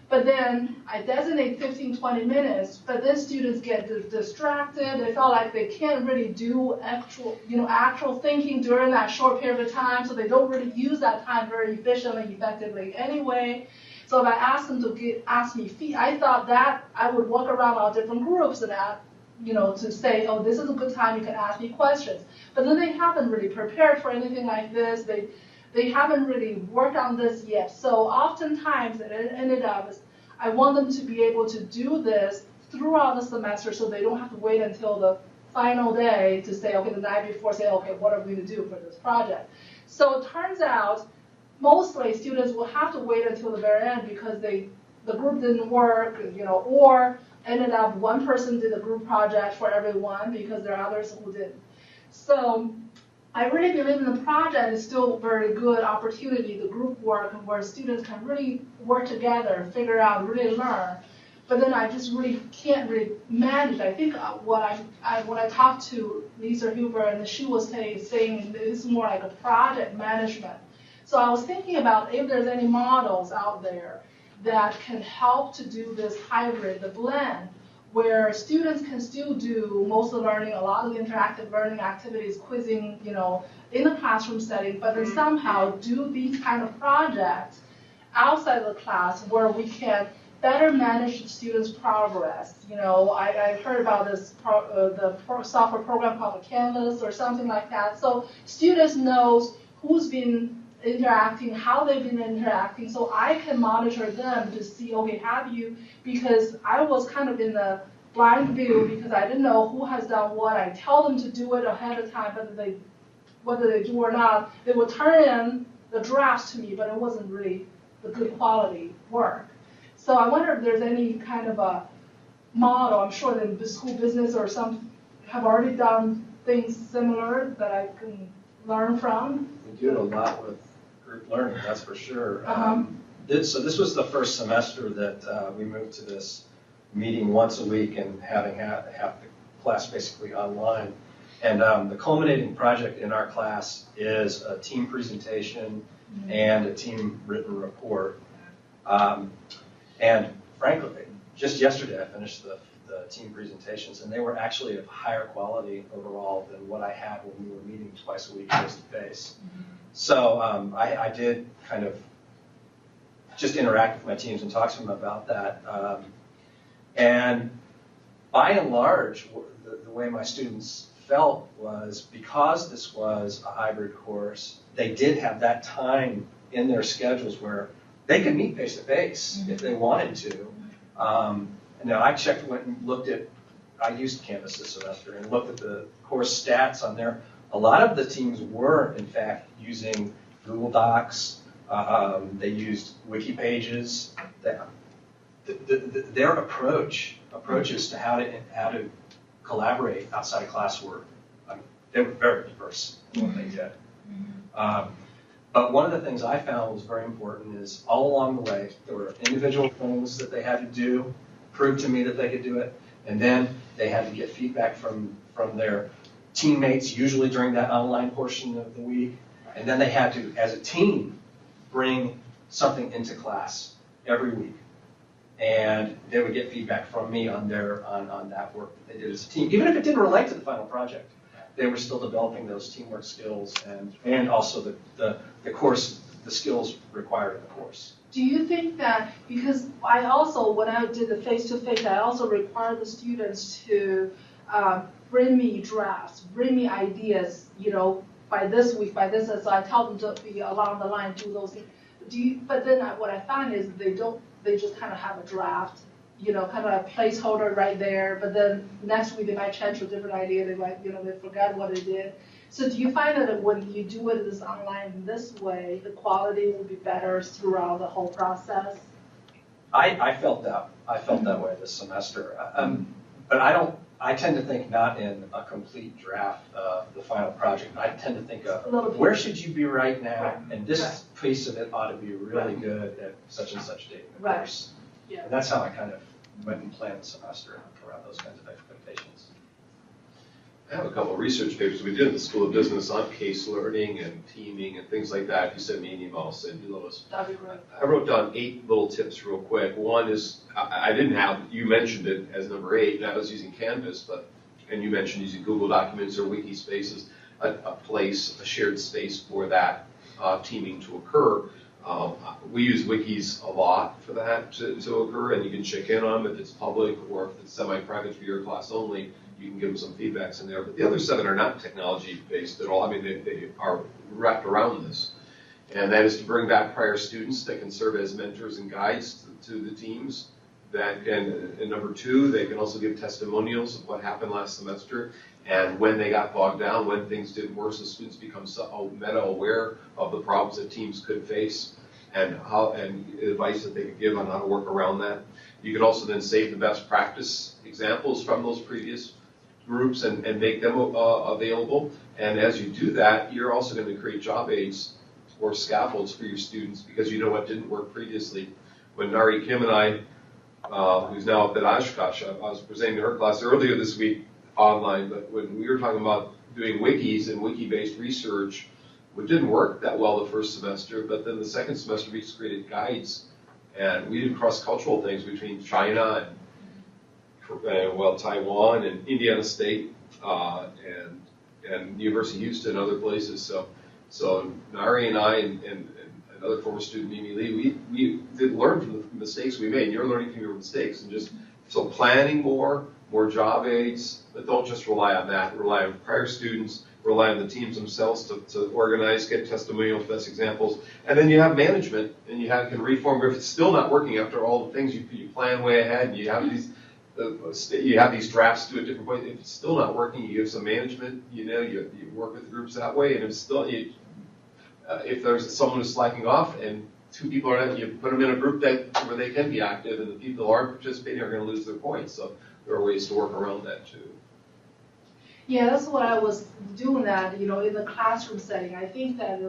But then I designate 15, 20 minutes, but then students get distracted. They feel like they can't really do actual thinking during that short period of time, so they don't really use that time very efficiently, effectively anyway. So if I ask them to ask me feedback, I thought that I would walk around all different groups and to say, oh, this is a good time, you can ask me questions. But then they haven't really prepared for anything like this. They haven't really worked on this yet. So oftentimes it ended up is I want them to be able to do this throughout the semester so they don't have to wait until the final day to say, okay, the night before, say, okay, what are we going to do for this project? So it turns out mostly students will have to wait until the very end because the group didn't work, or ended up one person did a group project for everyone because there are others who didn't. So I really believe in the project is still a very good opportunity, the group work, where students can really work together, figure out, really learn. But then I just really can't really manage. I think when I talked to Lisa Huber, and she was saying this is more like a project management. So I was thinking about if there's any models out there that can help to do this hybrid, the blend, where students can still do most of the learning, a lot of the interactive learning activities, quizzing, in the classroom setting, but then somehow do these kind of projects outside of the class where we can better manage the students' progress. I heard about this software program called Canvas or something like that. So students knows who's been interacting, how they've been interacting, so I can monitor them to see, okay, because I was kind of in the blind view because I didn't know who has done what. I tell them to do it ahead of time, whether they do or not, they will turn in the drafts to me, but it wasn't really the good quality work. So I wonder if there's any kind of a model. I'm sure that the school business or some have already done things similar that I can learn from. We do a lot with group learning, that's for sure. Uh-huh. So this was the first semester that we moved to this meeting once a week and having half the class basically online. And the culminating project in our class is a team presentation and a team written report. And frankly, just yesterday I finished the the team presentations, and they were actually of higher quality overall than what I had when we were meeting twice a week face-to-face. So I did kind of just interact with my teams and talk to them about that. And by and large, the way my students felt was because this was a hybrid course, they did have that time in their schedules where they could meet face-to-face if they wanted to. Now I went and looked at, I used Canvas this semester and looked at the course stats on there. A lot of the teams were, in fact, using Google Docs. They used wiki pages. Their approaches to how to collaborate outside of classwork, they were very diverse in what they did. But one of the things I found was very important is all along the way, there were individual things that they had to do, prove to me that they could do it, and then they had to get feedback from their teammates, usually during that online portion of the week, and then they had to, as a team, bring something into class every week. And they would get feedback from me on that work that they did as a team. Even if it didn't relate to the final project, they were still developing those teamwork skills and also the skills required in the course. Do you think that, because I also, when I did the face-to-face, I also required the students to bring me drafts, bring me ideas, by this week, by this, and so I tell them to be along the line, do those things. But then what I find is they just kind of have a draft, kind of a placeholder right there, but then next week they might change to a different idea, they might, they forgot what they did. So do you find that when you do it this online in this way, the quality will be better throughout the whole process? I felt that way this semester. But I tend to think not in a complete draft of the final project. I tend to think of where should you be right now, and this piece of it ought to be really good at such and such date in the course. Yeah. And that's how I kind of went and planned the semester around those kinds of expectations. I have a couple of research papers we did at the School of Business on case learning and teaming and things like that. If you send me an email, I'll send you those. That'd be great. I wrote down 8 little tips real quick. One is, I didn't have, you mentioned it as number 8, and I was using Canvas, and you mentioned using Google Documents or Wiki Spaces, a shared space for that teaming to occur. We use wikis a lot for that to occur, and you can check in on them if it's public or if it's semi-private for your class only. You can give them some feedbacks in there. But the other 7 are not technology-based at all. I mean, they are wrapped around this. And that is to bring back prior students that can serve as mentors and guides to the teams. And number 2, they can also give testimonials of what happened last semester and when they got bogged down, when things didn't work, so students become meta-aware of the problems that teams could face and advice that they could give on how to work around that. You can also then save the best practice examples from those previous groups and make them available. And as you do that, you're also going to create job aids or scaffolds for your students because you know what didn't work previously. When Nari Kim and I, who's now up at Oshkosh, I was presenting to her class earlier this week online, but when we were talking about doing wikis and wiki-based research, it didn't work that well the first semester, but then the second semester we just created guides, and we did cross-cultural things between China and Taiwan and Indiana State and University of Houston and other places. So Nari and I and another former student, Mimi Lee, we did learn from the mistakes we made. And you're learning from your mistakes, and so planning more job aids, but don't just rely on that. Rely on prior students, rely on the teams themselves to organize, get testimonials, best examples, and then you have management, and you can reform. If it's still not working after all the things you plan way ahead, and you have these drafts to a different point. If it's still not working, you give some management. You work with the groups that way, and if there's someone who's slacking off and 2 people are not, you put them in a group where they can be active, and the people who aren't participating are going to lose their points. So there are ways to work around that too. Yeah, that's what I was doing that, in the classroom setting. I think that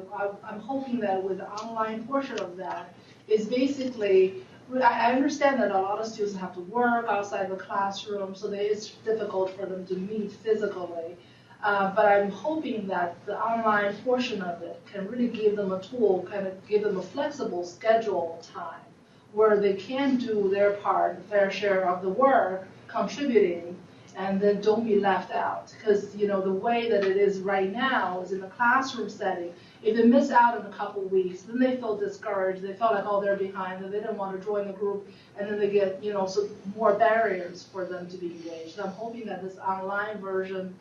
I'm hoping that with the online portion of that is basically, I understand that a lot of students have to work outside the classroom, so it's difficult for them to meet physically. But I'm hoping that the online portion of it can really give them a tool, kind of give them a flexible schedule time where they can do their part, fair share of the work, contributing, and then don't be left out. Because the way that it is right now is in the classroom setting. If they miss out in a couple of weeks, then they feel discouraged. They feel like, oh, they're behind, and they don't want to join the group, and then they get so more barriers for them to be engaged. And I'm hoping that this online version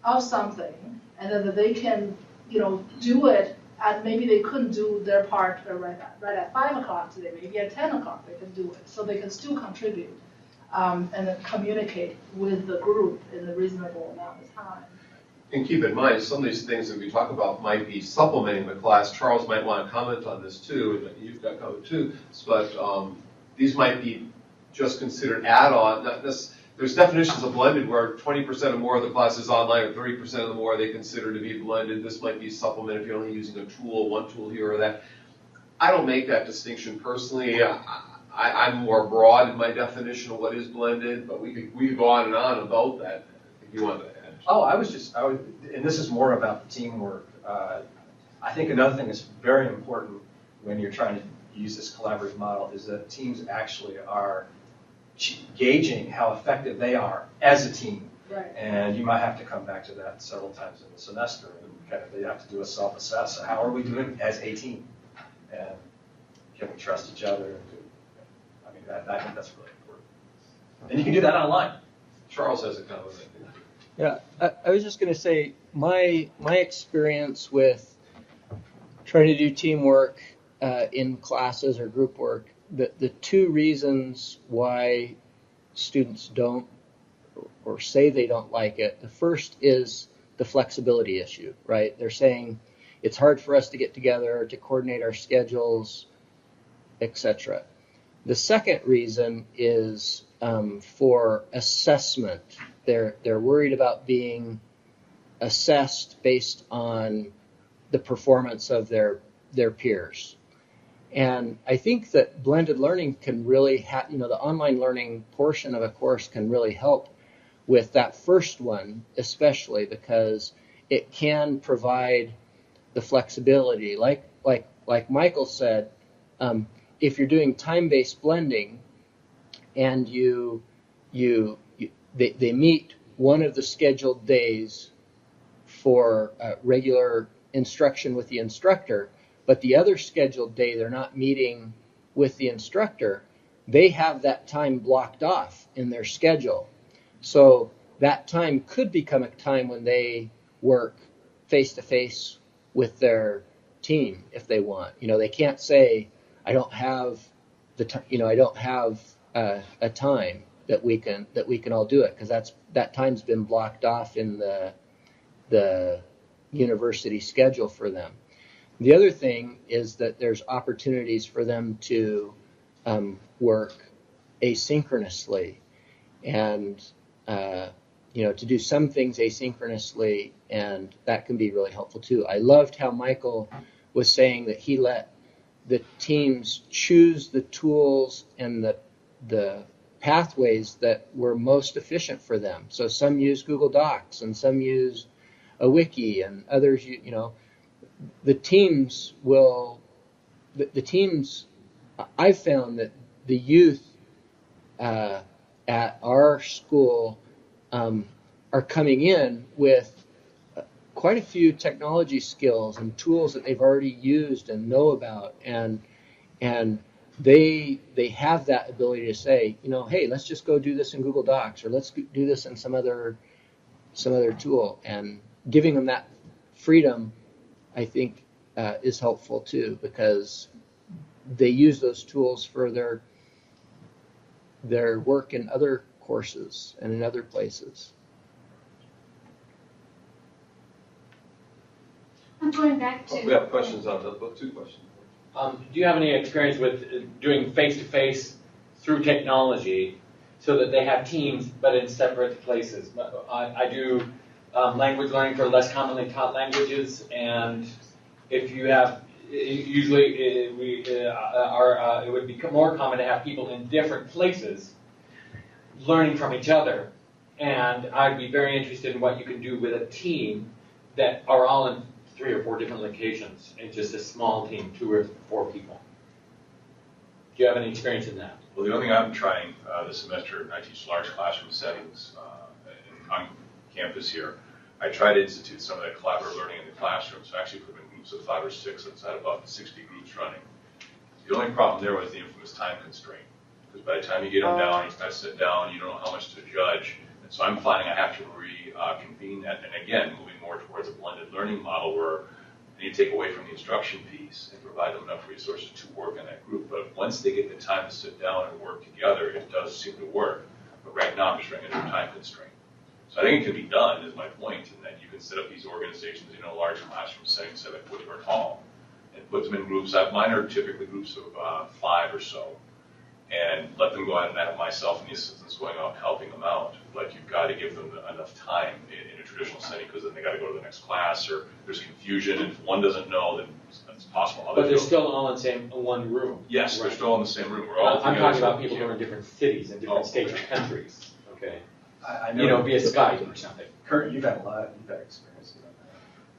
of something, and then that they can do it. And maybe they couldn't do their part right at 5 o'clock today. Maybe at 10 o'clock they can do it, so they can still contribute and then communicate with the group in a reasonable amount of time. And keep in mind, some of these things that we talk about might be supplementing the class. Charles might want to comment on this too, and you've got comment too. But these might be just considered add-on. There's definitions of blended where 20% or more of the class is online, or 30% or more they consider to be blended. This might be a supplement if you're only using a tool, one tool here or that. I don't make that distinction personally. I'm more broad in my definition of what is blended, but we could go on and on about that if you want to add. Oh, and this is more about the teamwork. I think another thing that's very important when you're trying to use this collaborative model is that teams actually are gauging how effective they are as a team. Right. And you might have to come back to that several times in the semester, and kind of they have to do a self-assess. How are we doing as a team? And can we trust each other? I mean, I think that's really important. And you can do that online. Charles has a comment. Yeah, I was just going to say my experience with trying to do teamwork in classes or group work, the two reasons why students don't or say they don't like it, the first is the flexibility issue, right? They're saying it's hard for us to get together, to coordinate our schedules, etc. The second reason is for assessment. They're worried about being assessed based on the performance of their peers. And I think that blended learning can really the online learning portion of a course can really help with that first one, especially because it can provide the flexibility. Like Michael said, if you're doing time-based blending and they meet one of the scheduled days for regular instruction with the instructor, but the other scheduled day they're not meeting with the instructor, they have that time blocked off in their schedule. So that time could become a time when they work face-to-face with their team if they want. They can't say, I don't have a time that we can all do it, because that time's been blocked off in the university schedule for them. The other thing is that there's opportunities for them to work asynchronously and to do some things asynchronously, and that can be really helpful too. I loved how Michael was saying that he let the teams choose the tools and the pathways that were most efficient for them. So some use Google Docs and some use a wiki, and others, the teams I've found that the youth at our school are coming in with quite a few technology skills and tools that they've already used and know about, and they have that ability to say, hey, let's just go do this in Google Docs, or let's do this in some other tool, and giving them that freedom, I think, is helpful too, because they use those tools for their work in other courses and in other places. I'm going back to. We have questions on that, but 2 questions. Do you have any experience with doing face-to-face through technology so that they have teams but in separate places? I do language learning for less commonly taught languages, and if you have, usually it would be more common to have people in different places learning from each other. And I'd be very interested in what you can do with a team that are all in 3 or 4 different locations, and just a small team, 2 or 4 people. Do you have any experience in that? Well, the only thing I'm trying this semester, I teach large classroom settings on campus here. I try to institute some of that collaborative learning in the classroom. So I actually put them in groups of 5 or 6 inside about 60 groups running. The only problem there was the infamous time constraint. Because by the time you get them down, you start to sit down, you don't know how much to judge. And so I'm finding I have to reconvene that. And again, moving more towards a blended learning model where you take away from the instruction piece and provide them enough resources to work in that group. But once they get the time to sit down and work together, it does seem to work. But right now, I'm just running into a time constraint. So I think it can be done, is my point, in that you can set up these organizations in a large classroom setting, set up Woodward Hall, and put them in groups. Mine are typically groups of 5 or so, and let them go out and have myself and the assistants going out helping them out. But you've got to give them enough time in a traditional setting, because then they got to go to the next class, or there's confusion, and if one doesn't know, then it's possible others But they're don't. still all in one room. Yes, right. They're still in the same room. We're all I'm together. talking about people who are in different cities and different states or countries. Okay. I know. You know, via Skype or something. Kurt, you've had experience with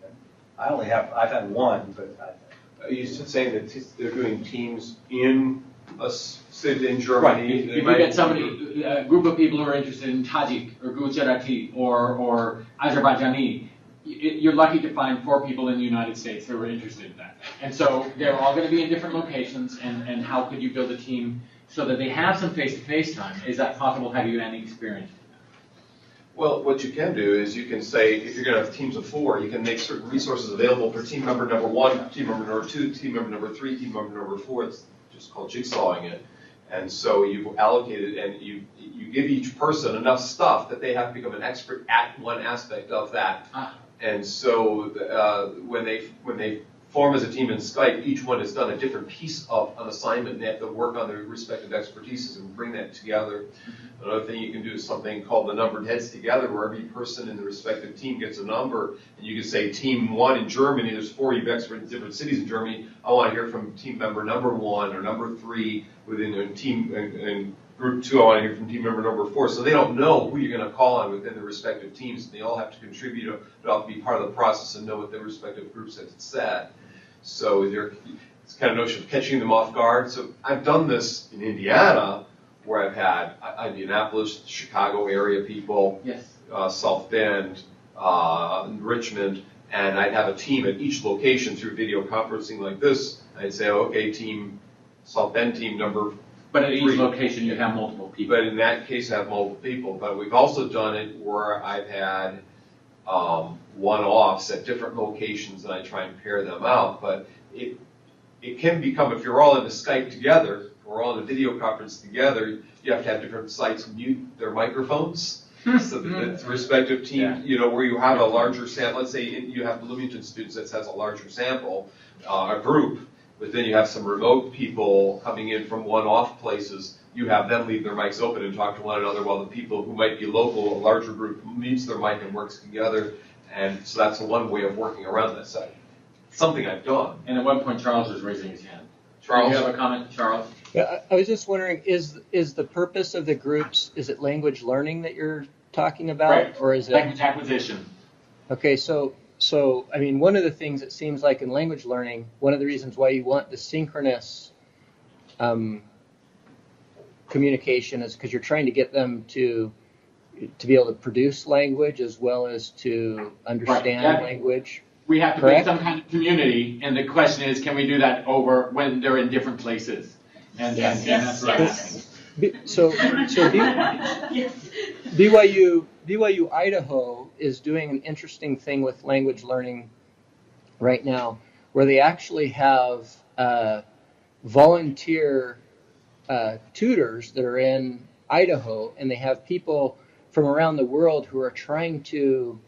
that. I've had one, but You saying that they're doing teams in a city in Germany? Right. If you get somebody, a group of people who are interested in Tajik or Gujarati or Azerbaijani, you're lucky to find 4 people in the United States who are interested in that. And so they're all going to be in different locations, and how could you build a team so that they have some face-to-face time? Is that possible? Have you any experience? Well, what you can do is you can say, if you're going to have teams of 4, you can make certain resources available for team member number 1, team member number 2, team member number 3, team member number 4. It's just called jigsawing it. And so you've allocated, and you give each person enough stuff that they have to become an expert at one aspect of that. And so when they form as a team in Skype, each one has done a different piece of an assignment, and they have to work on their respective expertises and bring that together. Another thing you can do is something called the numbered heads together, where every person in the respective team gets a number, and you can say team 1 in Germany, there's 4 of you experts in different cities in Germany, I want to hear from team member number 1 or number 3 within a team, and group 2, I want to hear from team member number 4. So they don't know who you're going to call on within the respective teams, and they all have to contribute, to all be part of the process and know what their respective groups have said. So it's kind of notion of catching them off guard. So I've done this in Indiana, where I've had Indianapolis, Chicago area people, Yes. South Bend, Richmond, and I'd have a team at each location through video conferencing like this. I'd say, okay, team South Bend, team number. But at each 3. location, you have multiple people. But in that case, I have multiple people. But we've also done it where I've had one-offs at different locations, and I try and pair them out. But it can become, if you're all in the Skype together, we're all in a video conference together, you have to have different sites mute their microphones. So that the respective team, where you have a larger sample, let's say you have Bloomington students that has a larger sample, a group, but then you have some remote people coming in from one-off places, you have them leave their mics open and talk to one another, while the people who might be local, a larger group, mutes their mic and works together. And so that's one way of working around that site. Something I've done. And at one point, Charles was raising his hand. Charles? Do you have a comment, Charles? Yeah, I was just wondering, is the purpose of the groups, is it language learning that you're talking about? Right. Or is it Language acquisition. Okay, so I mean, one of the things it seems like in language learning, one of the reasons why you want the synchronous communication is because you're trying to get them to be able to produce language as well as to understand language. We have to create some kind of community, and the question is, can we do that over when they're in different places? And that's what I'm asking. So BYU Idaho is doing an interesting thing with language learning right now, where they actually have volunteer tutors that are in Idaho, and they have people from around the world who are trying to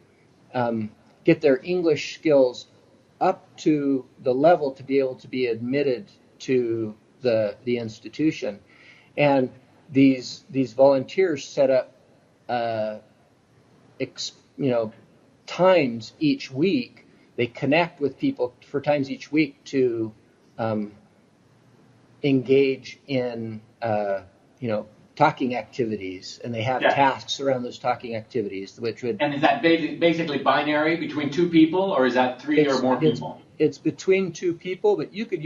get their English skills up to the level to be able to be admitted to the institution. And these volunteers set up times each week. They connect with people for times each week to engage in talking activities, and they have tasks around those talking activities, which would. And is that basically binary between 2 people, or is that 3 or more people? It's between 2 people, but you could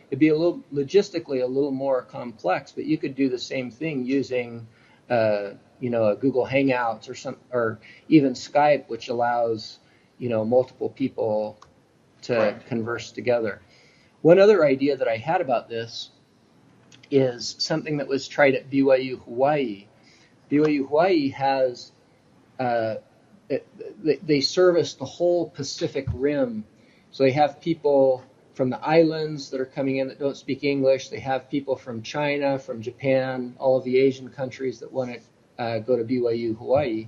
it'd be a little logistically a little more complex, but you could do the same thing using a Google Hangouts or even Skype, which allows multiple people to converse together. One other idea that I had about this is something that was tried at BYU Hawaii. BYU Hawaii has they service the whole Pacific Rim, so they have people from the islands that are coming in that don't speak English. They have people from China, from Japan, all of the Asian countries that want to go to BYU Hawaii.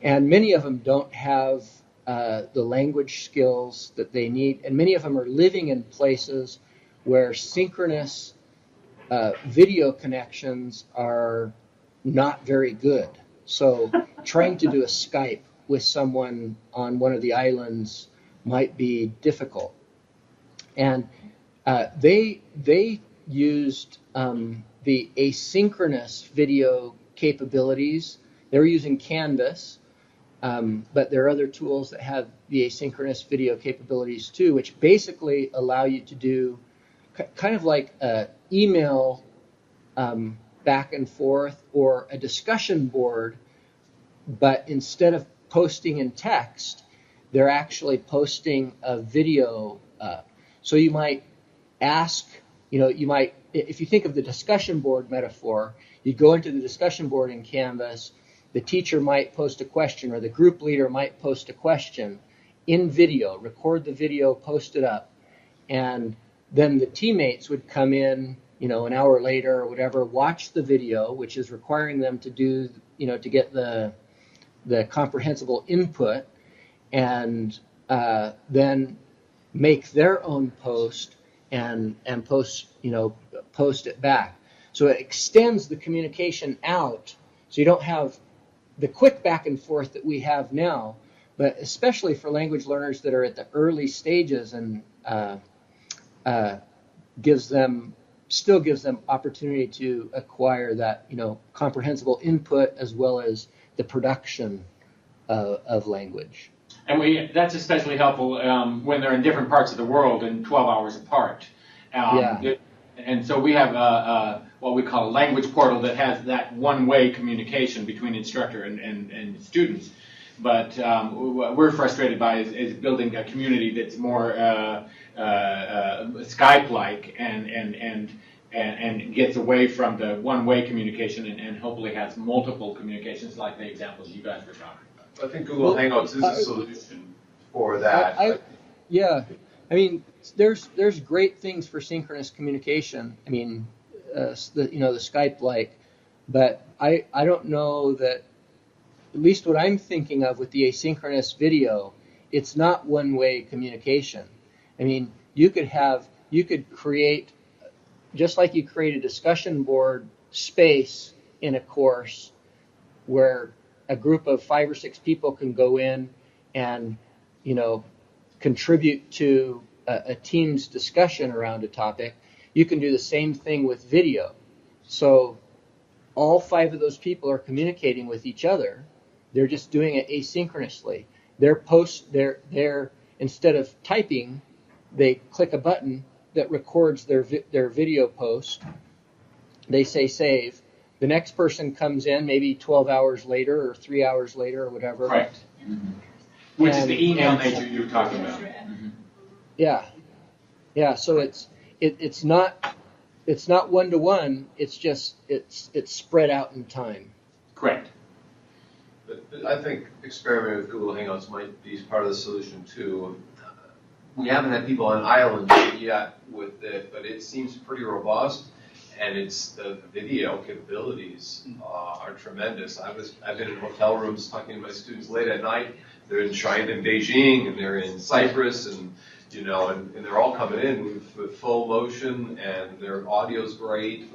And many of them don't have the language skills that they need. And many of them are living in places where synchronous video connections are not very good. So trying to do a Skype with someone on one of the islands might be difficult. And they used the asynchronous video capabilities. They were using Canvas, but there are other tools that have the asynchronous video capabilities too, which basically allow you to do kind of like an email back and forth or a discussion board, but instead of posting in text, they're actually posting a video up. So you might ask, if you think of the discussion board metaphor, you go into the discussion board in Canvas, the teacher might post a question or the group leader might post a question in video, record the video, post it up, and then the teammates would come in, an hour later or whatever, watch the video, which is requiring them to do, to get the comprehensible input, and then make their own post and post it back. So it extends the communication out, so you don't have the quick back and forth that we have now, but especially for language learners that are at the early stages, and gives them opportunity to acquire that comprehensible input as well as the production of language. And that's especially helpful when they're in different parts of the world and 12 hours apart. And so we have what we call a language portal that has that one-way communication between instructor and students. But what we're frustrated by is building a community that's more Skype-like and gets away from the one-way communication and hopefully has multiple communications like the examples you guys were talking about. I think Google Hangouts is a solution for that. I mean, there's great things for synchronous communication. I mean, the Skype-like, but I don't know that. At least what I'm thinking of with the asynchronous video, it's not one-way communication. I mean, you could create, just like you create a discussion board space in a course where a group of 5 or 6 people can go in and, contribute to a team's discussion around a topic. You can do the same thing with video. So all 5 of those people are communicating with each other. They're just doing it asynchronously. They're instead of typing, they click a button that records their video post. They say save. The next person comes in maybe 12 hours later or 3 hours later or whatever. Correct. Mm-hmm. Which is the email nature you're talking about. Mm-hmm. Yeah. So it's not one-to-one. It's just it's spread out in time. Correct. But I think experimenting with Google Hangouts might be part of the solution too. We haven't had people on islands yet with it, but it seems pretty robust, and the video capabilities are tremendous. I've been in hotel rooms talking to my students late at night. They're in China and Beijing, and they're in Cyprus, and they're all coming in with full motion, and their audio's great.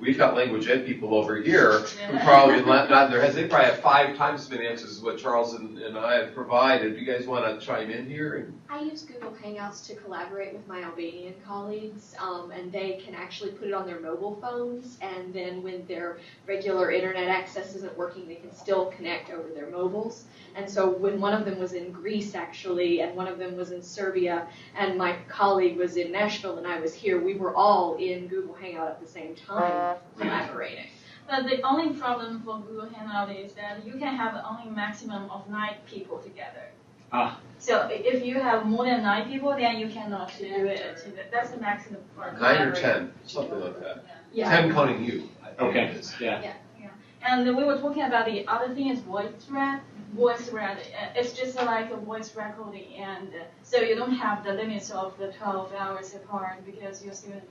We've got language ed people over here who probably not their heads. They probably have 5 times as many answers as what Charles and I have provided. Do you guys want to chime in here? I use Google Hangouts to collaborate with my Albanian colleagues, and they can actually put it on their mobile phones, and then when their regular internet access isn't working, they can still connect over their mobiles. And so when one of them was in Greece, actually, and one of them was in Serbia, and my colleague was in Nashville and I was here, we were all in Google Hangout at the same time collaborating. But the only problem for Google Hangout is that you can have only maximum of 9 people together. So if you have more than 9 people, then you cannot do it. That's the maximum for 9 or 10, something like that. Yeah. 10 counting you. Okay. Yeah. And we were talking about the other thing is voice thread. Voice thread, it's just like a voice recording, and so you don't have the limits of the 12 hours apart because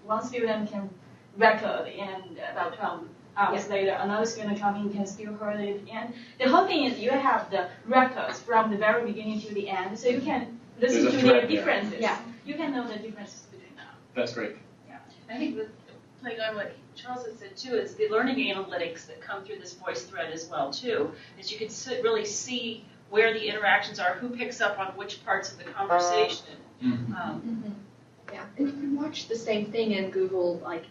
one student can record, and about 12 hours later, another student coming can still hear it. And the whole thing is you have the records from the very beginning to the end, so you can listen to their differences. Yeah. You can know the differences between them. That's great. I think that playing on what Charles had said too is the learning analytics that come through this voice thread as well too, is you can really see where the interactions are, who picks up on which parts of the conversation. Yeah, and you can watch the same thing in Google, like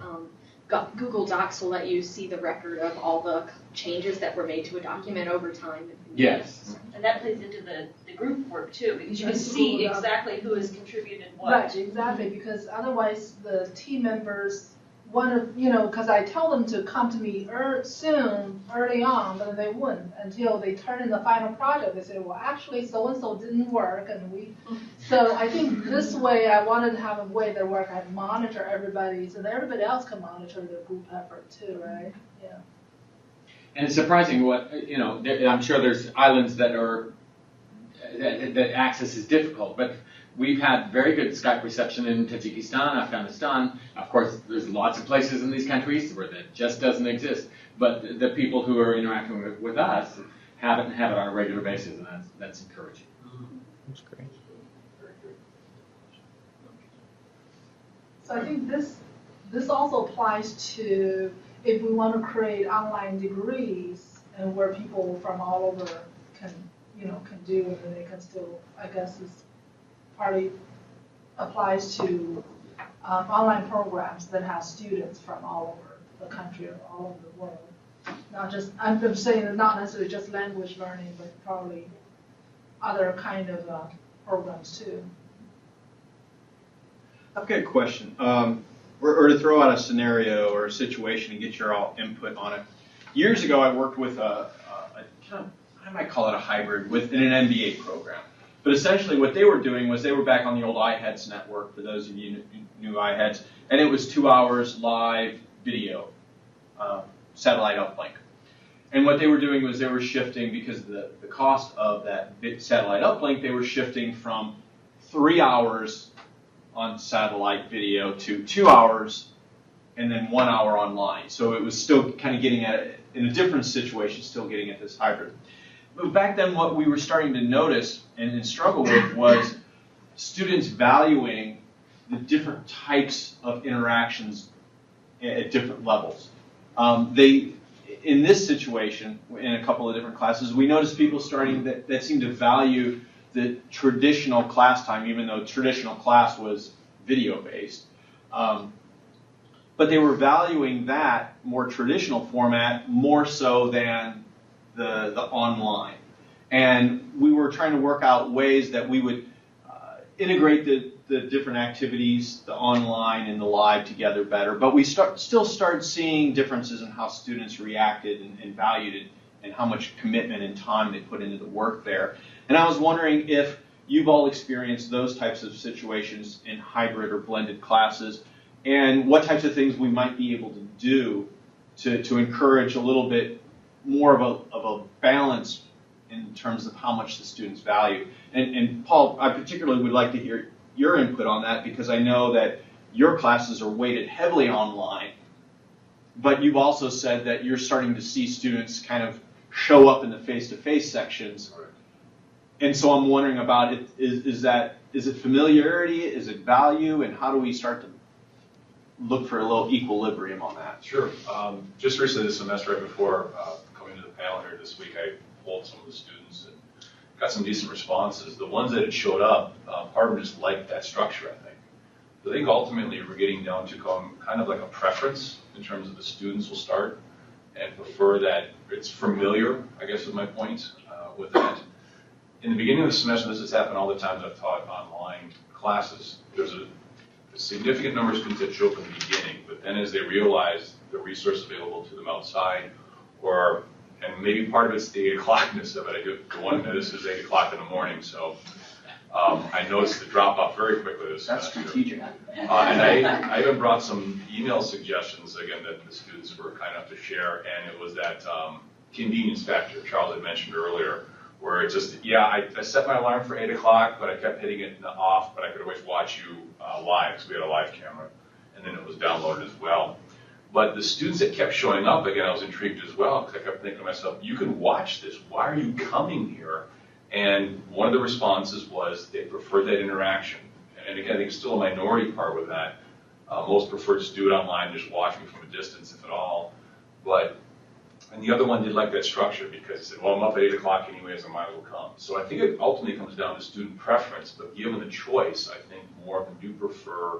Google Docs will let you see the record of all the changes that were made to a document over time. Yes. And that plays into the group work too, because you can see exactly who has contributed what. Right, exactly, because otherwise the team members want to, because I tell them to come to me early on, but they wouldn't until they turn in the final project. They say, well, actually, so-and-so didn't work, and so I think this way I wanted to have a way that work, I monitor everybody, so that everybody else can monitor their group effort too, right? Yeah. And it's surprising what, I'm sure there's islands that are, that access is difficult, but we've had very good Skype reception in Tajikistan, Afghanistan. Of course, there's lots of places in these countries where that just doesn't exist. But the people who are interacting with us have it on a regular basis, and that's encouraging. That's great. So I think this also applies to if we want to create online degrees and where people from all over can do it, and they can still, I guess, this partly applies to online programs that have students from all over the country or all over the world. Not just, I'm saying not necessarily just language learning, but probably other kind of programs too. I've got a question, or to throw out a scenario or a situation and get your all input on it. Years ago, I worked with I might call it a hybrid within an MBA program. But essentially what they were doing was they were back on the old iHeads network, for those of you who knew iHeads, and it was 2 hours live video, satellite uplink. And what they were doing was they were shifting, because of the cost of that satellite uplink, they were shifting from 3 hours on satellite video to 2 hours and then 1 hour online. So it was still kind of getting at it in a different situation, still getting at this hybrid. But back then what we were starting to notice and struggle with was students valuing the different types of interactions at different levels. In this situation, in a couple of different classes, we noticed people starting that seemed to value the traditional class time, even though traditional class was video-based. But they were valuing that more traditional format more so than the online. And we were trying to work out ways that we would integrate the different activities, the online and the live, together better. But we still started seeing differences in how students reacted and valued it, and how much commitment and time they put into the work there. And I was wondering if you've all experienced those types of situations in hybrid or blended classes, and what types of things we might be able to do to encourage a little bit more of a balance in terms of how much the students value. And Paul, I particularly would like to hear your input on that, because I know that your classes are weighted heavily online, but you've also said that you're starting to see students kind of show up in the face-to-face sections. And so I'm wondering about it, is it familiarity, is it value, and how do we start to look for a little equilibrium on that? Sure. Just recently this semester, right before coming to the panel here this week, I polled some of the students and got some decent responses. The ones that had showed up, part of them just liked that structure, I think. So I think ultimately we're getting down to kind of like a preference in terms of the students will start and prefer that it's familiar, I guess is my point with that. In the beginning of the semester, this has happened all the times I've taught online classes. There's a significant number of students that show up in the beginning, but then as they realize the resource available to them outside, and maybe part of it's the 8 o'clockness of it. I do one notice is 8 o'clock in the morning, so I noticed the drop off very quickly this That's semester. strategic. And I even brought some email suggestions, again, that the students were kind enough to share, and it was that convenience factor Charles had mentioned earlier, where it's just, I set my alarm for 8 o'clock, but I kept hitting it off, but I could always watch you live, because we had a live camera, and then it was downloaded as well. But the students that kept showing up, again, I was intrigued as well, because I kept thinking to myself, you can watch this, why are you coming here? And one of the responses was they preferred that interaction. And again, I think it's still a minority part with that. Most prefer to do it online, just watch me from a distance, if at all. And the other one did like that structure because they said, well, I'm up at 8 o'clock anyways, I might as well come. So I think it ultimately comes down to student preference, but given the choice, I think more of them do prefer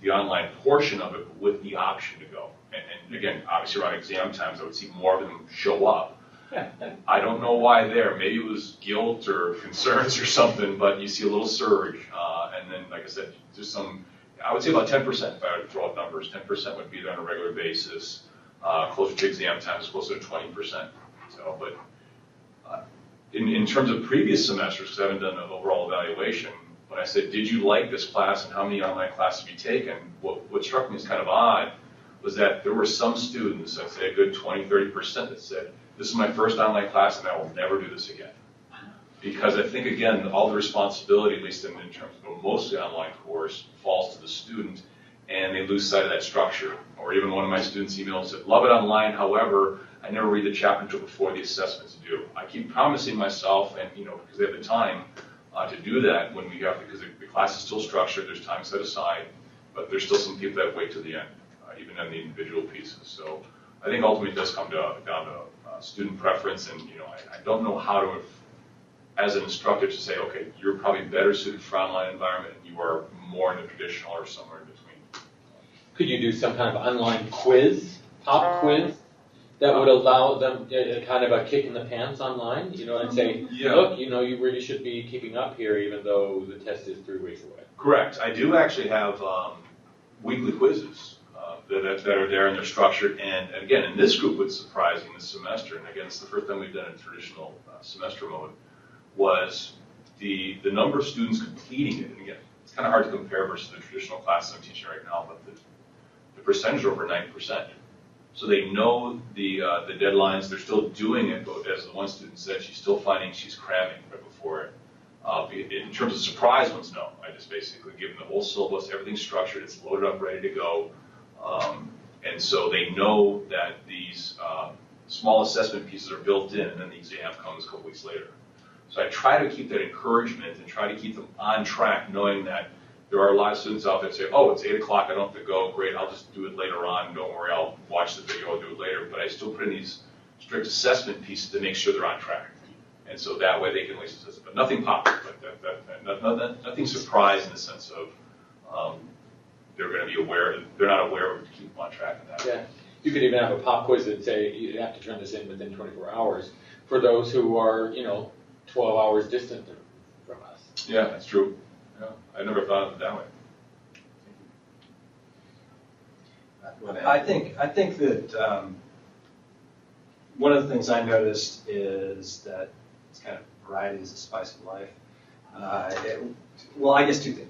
the online portion of it with the option to go. And again, obviously around exam times, I would see more of them show up. I don't know why there. Maybe it was guilt or concerns or something, but you see a little surge. And then, like I said, just I would say about 10%, if I were to throw out numbers, 10% would be there on a regular basis. Closer to exam times, closer to 20%. So, but in terms of previous semesters, because I haven't done an overall evaluation, when I said, did you like this class and how many online classes have you taken, what struck me as kind of odd was that there were some students, I'd say a good 20, 30%, that said, this is my first online class and I will never do this again. Because I think, again, all the responsibility, at least in terms of a mostly online course, falls to the student, and they lose sight of that structure. Or even one of my students emailed and said, love it online, however, I never read the chapter until before the assessments due. I keep promising myself, and because they have the time to do that when we have, because the class is still structured, there's time set aside, but there's still some people that wait to the end, even on the individual pieces. So I think ultimately it does come down to student preference, and I don't know how to, as an instructor, to say, okay, you're probably better suited for online environment, and you are more in the traditional or somewhere in between. Could you do some kind of online quiz, pop quiz, that would allow them kind of a kick in the pants online, and say, look, you really should be keeping up here, even though the test is 3 weeks away? Correct. I do actually have weekly quizzes that are there, and they're structured. And again, in this group, what's surprising this semester, and again, it's the first time we've done it in traditional semester mode, was the number of students completing it. And again, it's kind of hard to compare versus the traditional classes I'm teaching right now, but the percentage over 90%. So they know the deadlines. They're still doing it, but as the one student said, she's still finding she's cramming right before it. In terms of surprise ones, no. I just basically give them the whole syllabus, everything's structured, it's loaded up, ready to go. And so they know that these small assessment pieces are built in, and then the exam comes a couple weeks later. So I try to keep that encouragement and try to keep them on track, knowing that there are a lot of students out there that say, oh, it's 8 o'clock, I don't have to go, great, I'll just do it later on, don't worry, I'll watch the video, I'll do it later. But I still put in these strict assessment pieces to make sure they're on track. And so that way they can at least assess it. But nothing popped, nothing surprised in the sense of they're going to be aware, they're not aware of it to keep them on track in that. Yeah. You could even have a pop quiz that say you have to turn this in within 24 hours for those who are, 12 hours distant from us. Yeah, that's true. Yeah, I never thought of it that way. I think that one of the things I noticed is that it's kind of variety is the spice of life. I guess two things.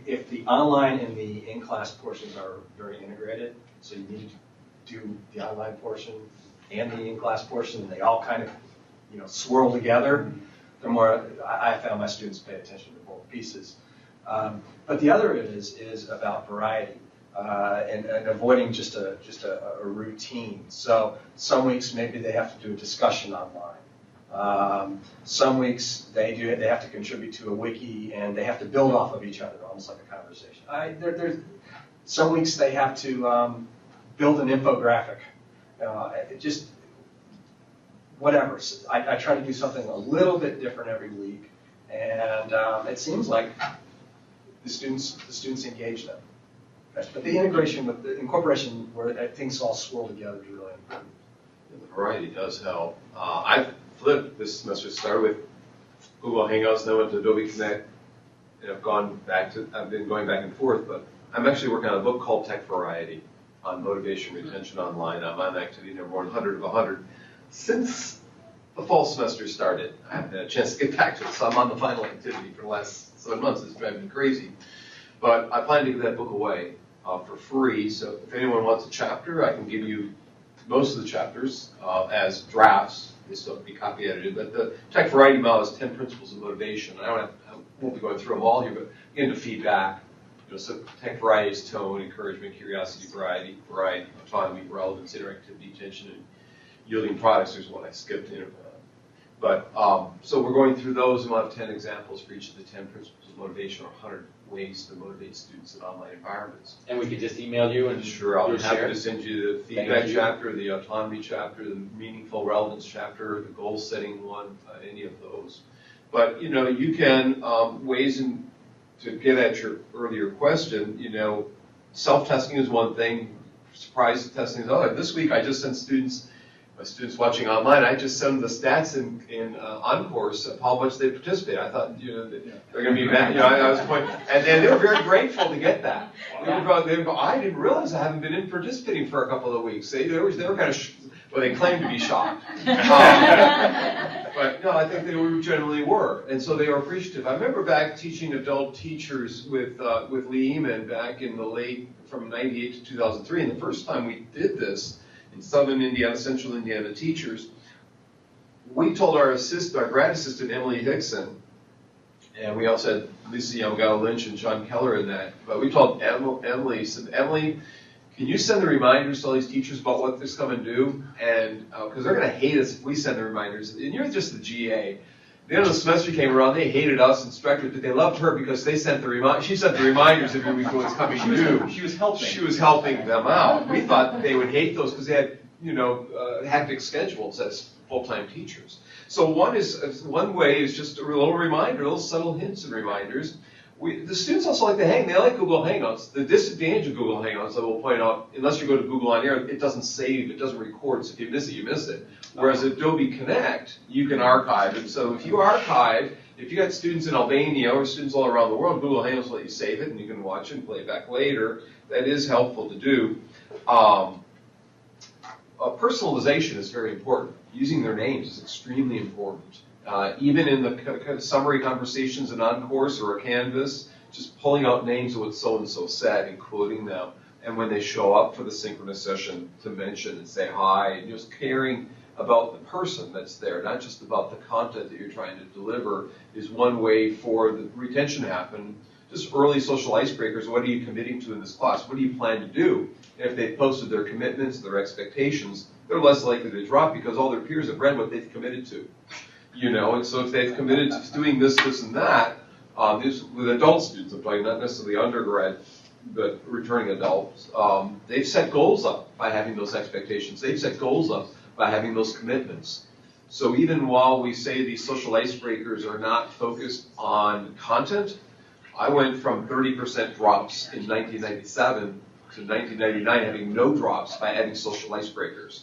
If the online and the in-class portions are very integrated, so you need to do the online portion and the in-class portion, and they all kind of swirl together, the more I found my students pay attention to both pieces. But the other is about variety and avoiding just a routine. So some weeks maybe they have to do a discussion online. Some weeks they have to contribute to a wiki and they have to build off of each other, almost like a conversation. Some weeks they have to build an infographic. Just whatever. So I try to do something a little bit different every week, and it seems like the students engage them. But the integration with the incorporation where things all swirl together is really important. The variety does help. I've flipped this semester. Started with Google Hangouts, then went to Adobe Connect, and I've been going back and forth, but I'm actually working on a book called Tech Variety on motivation retention online. I'm on activity number 100 of 100 since the fall semester started. I haven't had a chance to get back to it, so I'm on the final activity for the last 7 months. It's driving me crazy. But I plan to give that book away for free, so if anyone wants a chapter, I can give you most of the chapters as drafts. They still have to be copy edited, but the Tech Variety model is 10 principles of motivation. I won't be going through them all here, but into feedback. So Tech Variety is tone, encouragement, curiosity, variety, autonomy, relevance, interactivity, attention, and yielding products. There's one I skipped. But so we're going through those, and we'll have 10 examples for each of the 10 principles of motivation, or 100 ways to motivate students in online environments. And we could just email you and sure, I'll be happy share. to send you the feedback chapter, the autonomy chapter, the meaningful relevance chapter, the goal setting one, any of those. But you can ways to get at your earlier question. Self-testing is one thing. Surprise testing is another. This week I just sent my students watching online, I just sent them the stats in on-course of how much they participate. I thought, they're going to be mad. I was pointing, and they were very grateful to get that. I didn't realize I haven't been participating for a couple of weeks. They were kind of, they claimed to be shocked. But no, I think they generally were, and so they were appreciative. I remember back teaching adult teachers with Lee Eman back in the from '98 to 2003, and the first time we did this in Southern Indiana, Central Indiana teachers, we told our grad assistant, Emily Hickson, and we also had Lisa Yamagata-Lynch and John Keller in that, but we told Emily, can you send the reminders to all these teachers about what this come and do? And because they're going to hate us if we send the reminders, and you're just the GA. The end of the semester came around, they hated us instructors, but they loved her because she sent the reminders every week when it was coming due. She was helping. She was helping them out. We thought they would hate those because they had, hectic schedules as full-time teachers. So one way is just a little reminder, little subtle hints and reminders. The students also like to hang. They like Google Hangouts. The disadvantage of Google Hangouts, I will point out, unless you go to Google On Air, it doesn't save, it doesn't record. So if you miss it, you miss it. Whereas Adobe Connect, you can archive it. So if you archive, if you got students in Albania or students all around the world, Google Hangouts will let you save it, and you can watch it and play it back later. That is helpful to do. Personalization is very important. Using their names is extremely important. Even in the summary conversations in on-course or a Canvas, just pulling out names of what so-and-so said and quoting them. And when they show up for the synchronous session, to mention and say hi, and just caring about the person that's there, not just about the content that you're trying to deliver, is one way for the retention to happen. Just early social icebreakers. What are you committing to in this class? What do you plan to do? And if they've posted their commitments, their expectations, they're less likely to drop because all their peers have read what they've committed to. And so if they've committed to doing this, and that, with adult students, I'm talking not necessarily undergrad, but returning adults, they've set goals up by having those expectations. They've set goals up by having those commitments. So even while we say these social icebreakers are not focused on content, I went from 30% drops in 1997 to 1999 having no drops by adding social icebreakers.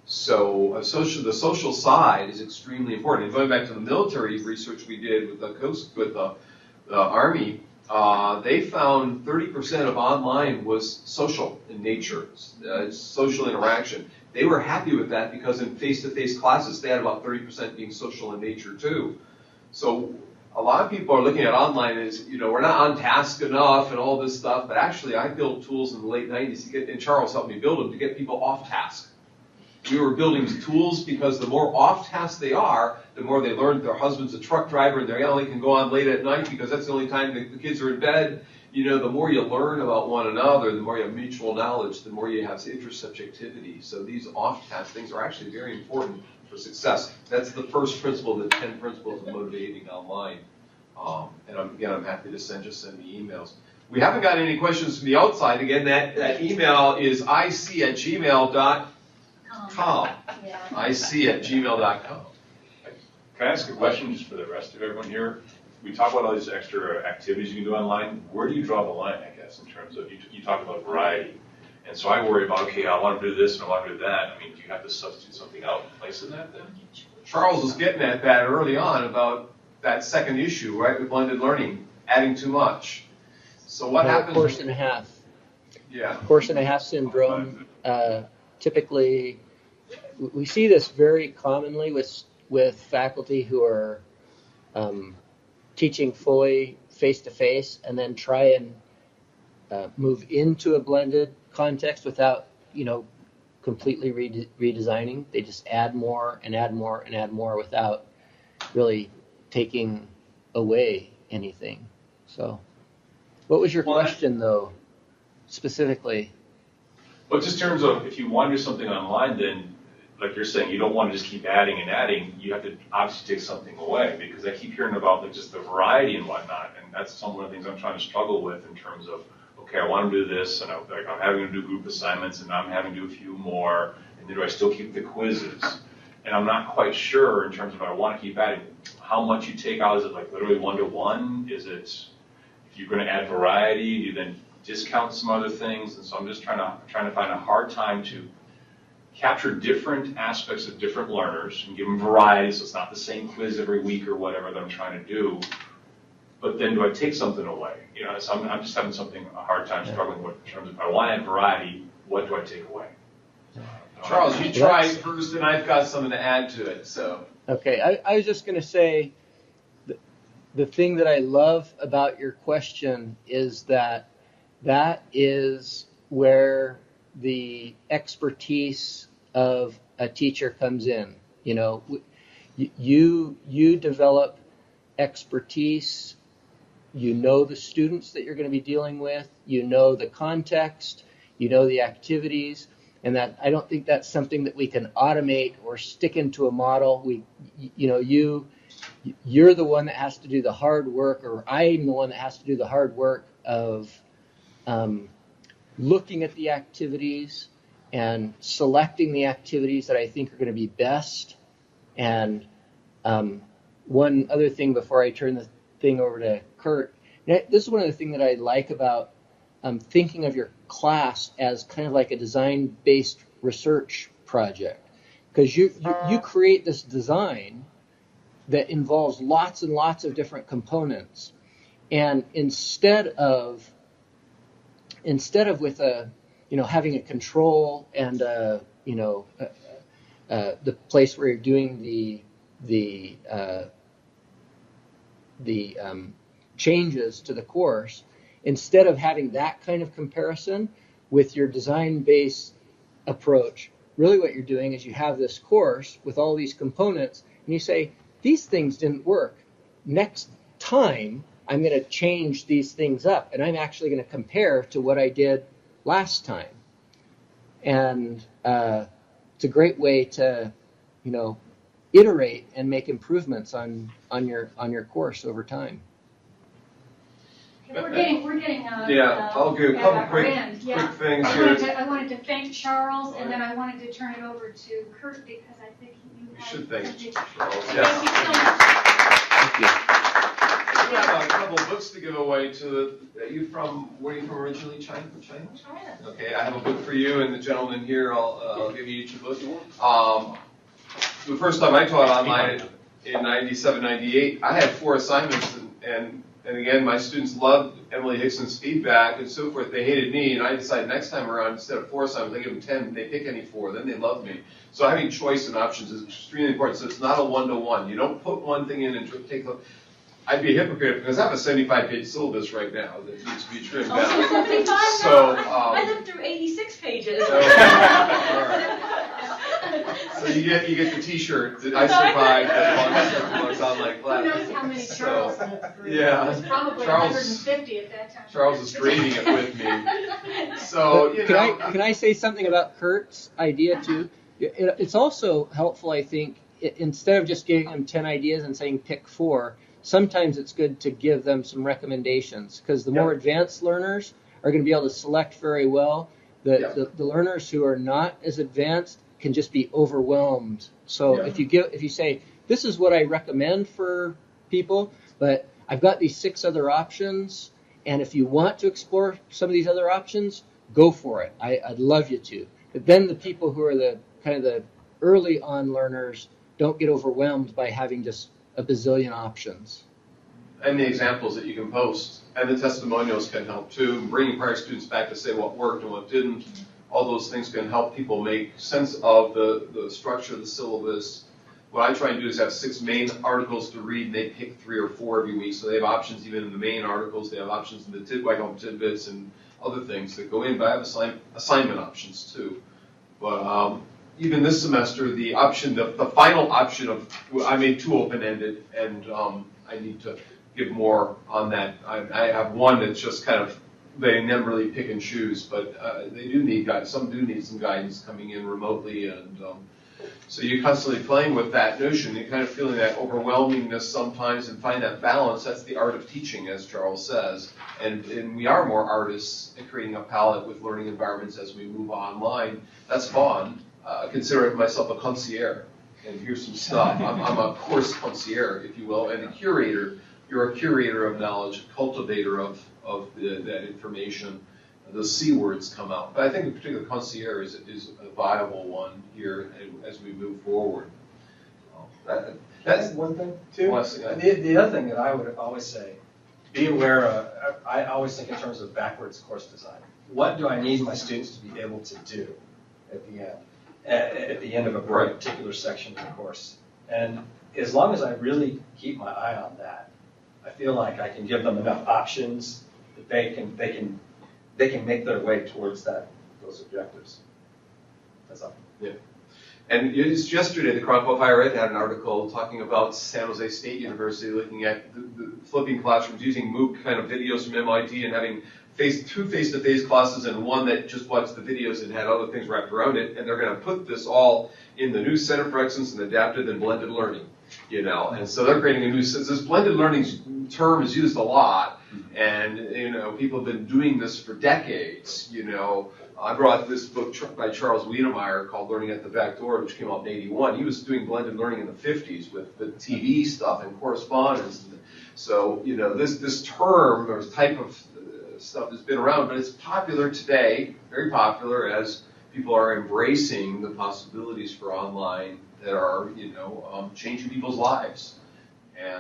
So the social side is extremely important. And going back to the military research we did with the Army, they found 30% of online was social in nature, social interaction. They were happy with that because in face-to-face classes, they had about 30% being social in nature too. So a lot of people are looking at online as, we're not on task enough and all this stuff, but actually I built tools in the late 90s and Charles helped me build them to get people off task. We were building tools because the more off task they are, the more they learn their husband's a truck driver and they only can go on late at night because that's the only time the kids are in bed. The more you learn about one another, the more you have mutual knowledge, the more you have intersubjectivity. So these off task things are actually very important for success. That's the first principle, the 10 principles of motivating online. And I'm happy to send me emails. We haven't gotten any questions from the outside. Again, that email is ic@gmail.com. ic@gmail.com. Can I ask a question just for the rest of everyone here? We talk about all these extra activities you can do online. Where do you draw the line, I guess, in terms of, you talk about variety. And so I worry about, okay, I want to do this and I want to do that. I mean, do you have to substitute something out in place of that then? Charles was getting at that early on about that second issue, right, with blended learning, adding too much. So what happens? Course and a half. Yeah. Course and a half syndrome. Typically, we see this very commonly with faculty who are teaching fully face-to-face and then try and move into a blended context without, completely redesigning. They just add more and add more and add more without really taking away anything. So, what was your question, though, specifically? Well, just in terms of if you want to do something online, then, like you're saying, you don't want to just keep adding and adding. You have to obviously take something away, because I keep hearing about just the variety and whatnot, and that's some of the things I'm trying to struggle with in terms of, okay, I want to do this, and I'm having to do group assignments, and I'm having to do a few more, and then do I still keep the quizzes? And I'm not quite sure in terms of, I want to keep adding, how much you take out. Is it like literally 1-to-1? Is it, if you're going to add variety, you then discount some other things? And so I'm just trying to find a hard time to capture different aspects of different learners and give them variety, so it's not the same quiz every week or whatever that I'm trying to do. But then do I take something away? So I'm just having a hard time struggling with in terms of, if I want to add variety, what do I take away? Charles, you try first, and I've got something to add to it. So okay, I was just going to say, the thing that I love about your question is that is where the expertise of a teacher comes in. You develop expertise. You know the students that you're going to be dealing with. You know the context. You know the activities. And that, I don't think that's something that we can automate or stick into a model. You're the one that has to do the hard work, or I'm the one that has to do the hard work of looking at the activities and selecting the activities that I think are going to be best. And one other thing before I turn the thing over to Kurt, this is one of the things that I like about thinking of your class as kind of like a design-based research project, because you create this design that involves lots and lots of different components, and instead of with having a control and the place where you're doing the changes to the course, instead of having that kind of comparison with your design-based approach, really what you're doing is you have this course with all these components, and you say, these things didn't work. Next time, I'm going to change these things up, and I'm actually going to compare to what I did last time. And it's a great way to, iterate and make improvements on your course over time. We're getting I'll do a couple quick things here. I wanted to thank Charles, and then I wanted to turn it over to Kurt, because I think you should thank Charles. Thank you so much. Thank you. I have a couple books to give away to where are you from originally? China? China. Okay, I have a book for you, and the gentleman here, I'll give you each a book. The first time I taught online in 97, 98, I had 4 assignments, and again, my students loved Emily Hickson's feedback and so forth. They hated me, and I decided next time around, instead of 4 assignments, I give them 10. They pick any 4, then they love me. So having choice and options is extremely important. So it's not a 1-to-1. You don't put one thing in and take the. I'd be a hypocrite because I have a 75-page syllabus right now that needs to be trimmed down. 75? So I lived through 86 pages. All right. So you get the T-shirt that I survived as long as I'm like Who knows how many Charles lived through? Yeah. It was probably Charles, 150 at that time. Charles is grading it with me. So Can I say something about Kurt's idea too? It's also helpful, I think, instead of just giving him 10 ideas and saying pick 4, sometimes it's good to give them some recommendations, because the more advanced learners are going to be able to select very well. The learners who are not as advanced can just be overwhelmed. So if you say, this is what I recommend for people, but I've got these 6 other options, and if you want to explore some of these other options, go for it. I'd love you to. But then the people who are the kind of the early on learners don't get overwhelmed by having just a bazillion options. And the examples that you can post and the testimonials can help too. Bringing prior students back to say what worked and what didn't. All those things can help people make sense of the structure of the syllabus. What I try and do is have 6 main articles to read, and they pick 3 or 4 every week. So they have options even in the main articles. They have options in the I call them tidbits and other things that go in. But I have assignment options too. But even this semester, the final option of, I made 2 open-ended, and I need to give more on that. I have one that's just kind of letting them really pick and choose, but they do need guidance. Some do need some guidance coming in remotely, and so you're constantly playing with that notion. You're kind of feeling that overwhelmingness sometimes, and find that balance. That's the art of teaching, as Charles says, and we are more artists at creating a palette with learning environments as we move online. That's fun. Consider myself a concierge, and here's some stuff. I'm a course concierge, if you will, and a curator. You're a curator of knowledge, a cultivator of that information. The C words come out. But I think in particular concierge is a viable one here as we move forward. That's one thing, too. The other thing that I would always say, be aware of, I always think in terms of backwards course design. What do I need my students to be able to do at the end of a particular section of the course? And as long as I really keep my eye on that, I feel like I can give them enough options that they can make their way towards those objectives. That's all. Yeah. And just yesterday, the Chronicle of Higher Ed had an article talking about San Jose State University looking at the flipping classrooms, using MOOC kind of videos from MIT and having 2 face-to-face classes and 1 that just watched the videos and had other things wrapped around it. And they're going to put this all in the new Center for Excellence in Adaptive and Blended Learning. And so they're creating a new system. This blended learning term is used a lot, and people have been doing this for decades. I brought this book by Charles Wiedemeyer called Learning at the Back Door, which came out in '81. He was doing blended learning in the '50s with the TV stuff and correspondence. So this term or type of stuff has been around, but it's popular today, very popular, as people are embracing the possibilities for online that are, changing people's lives. And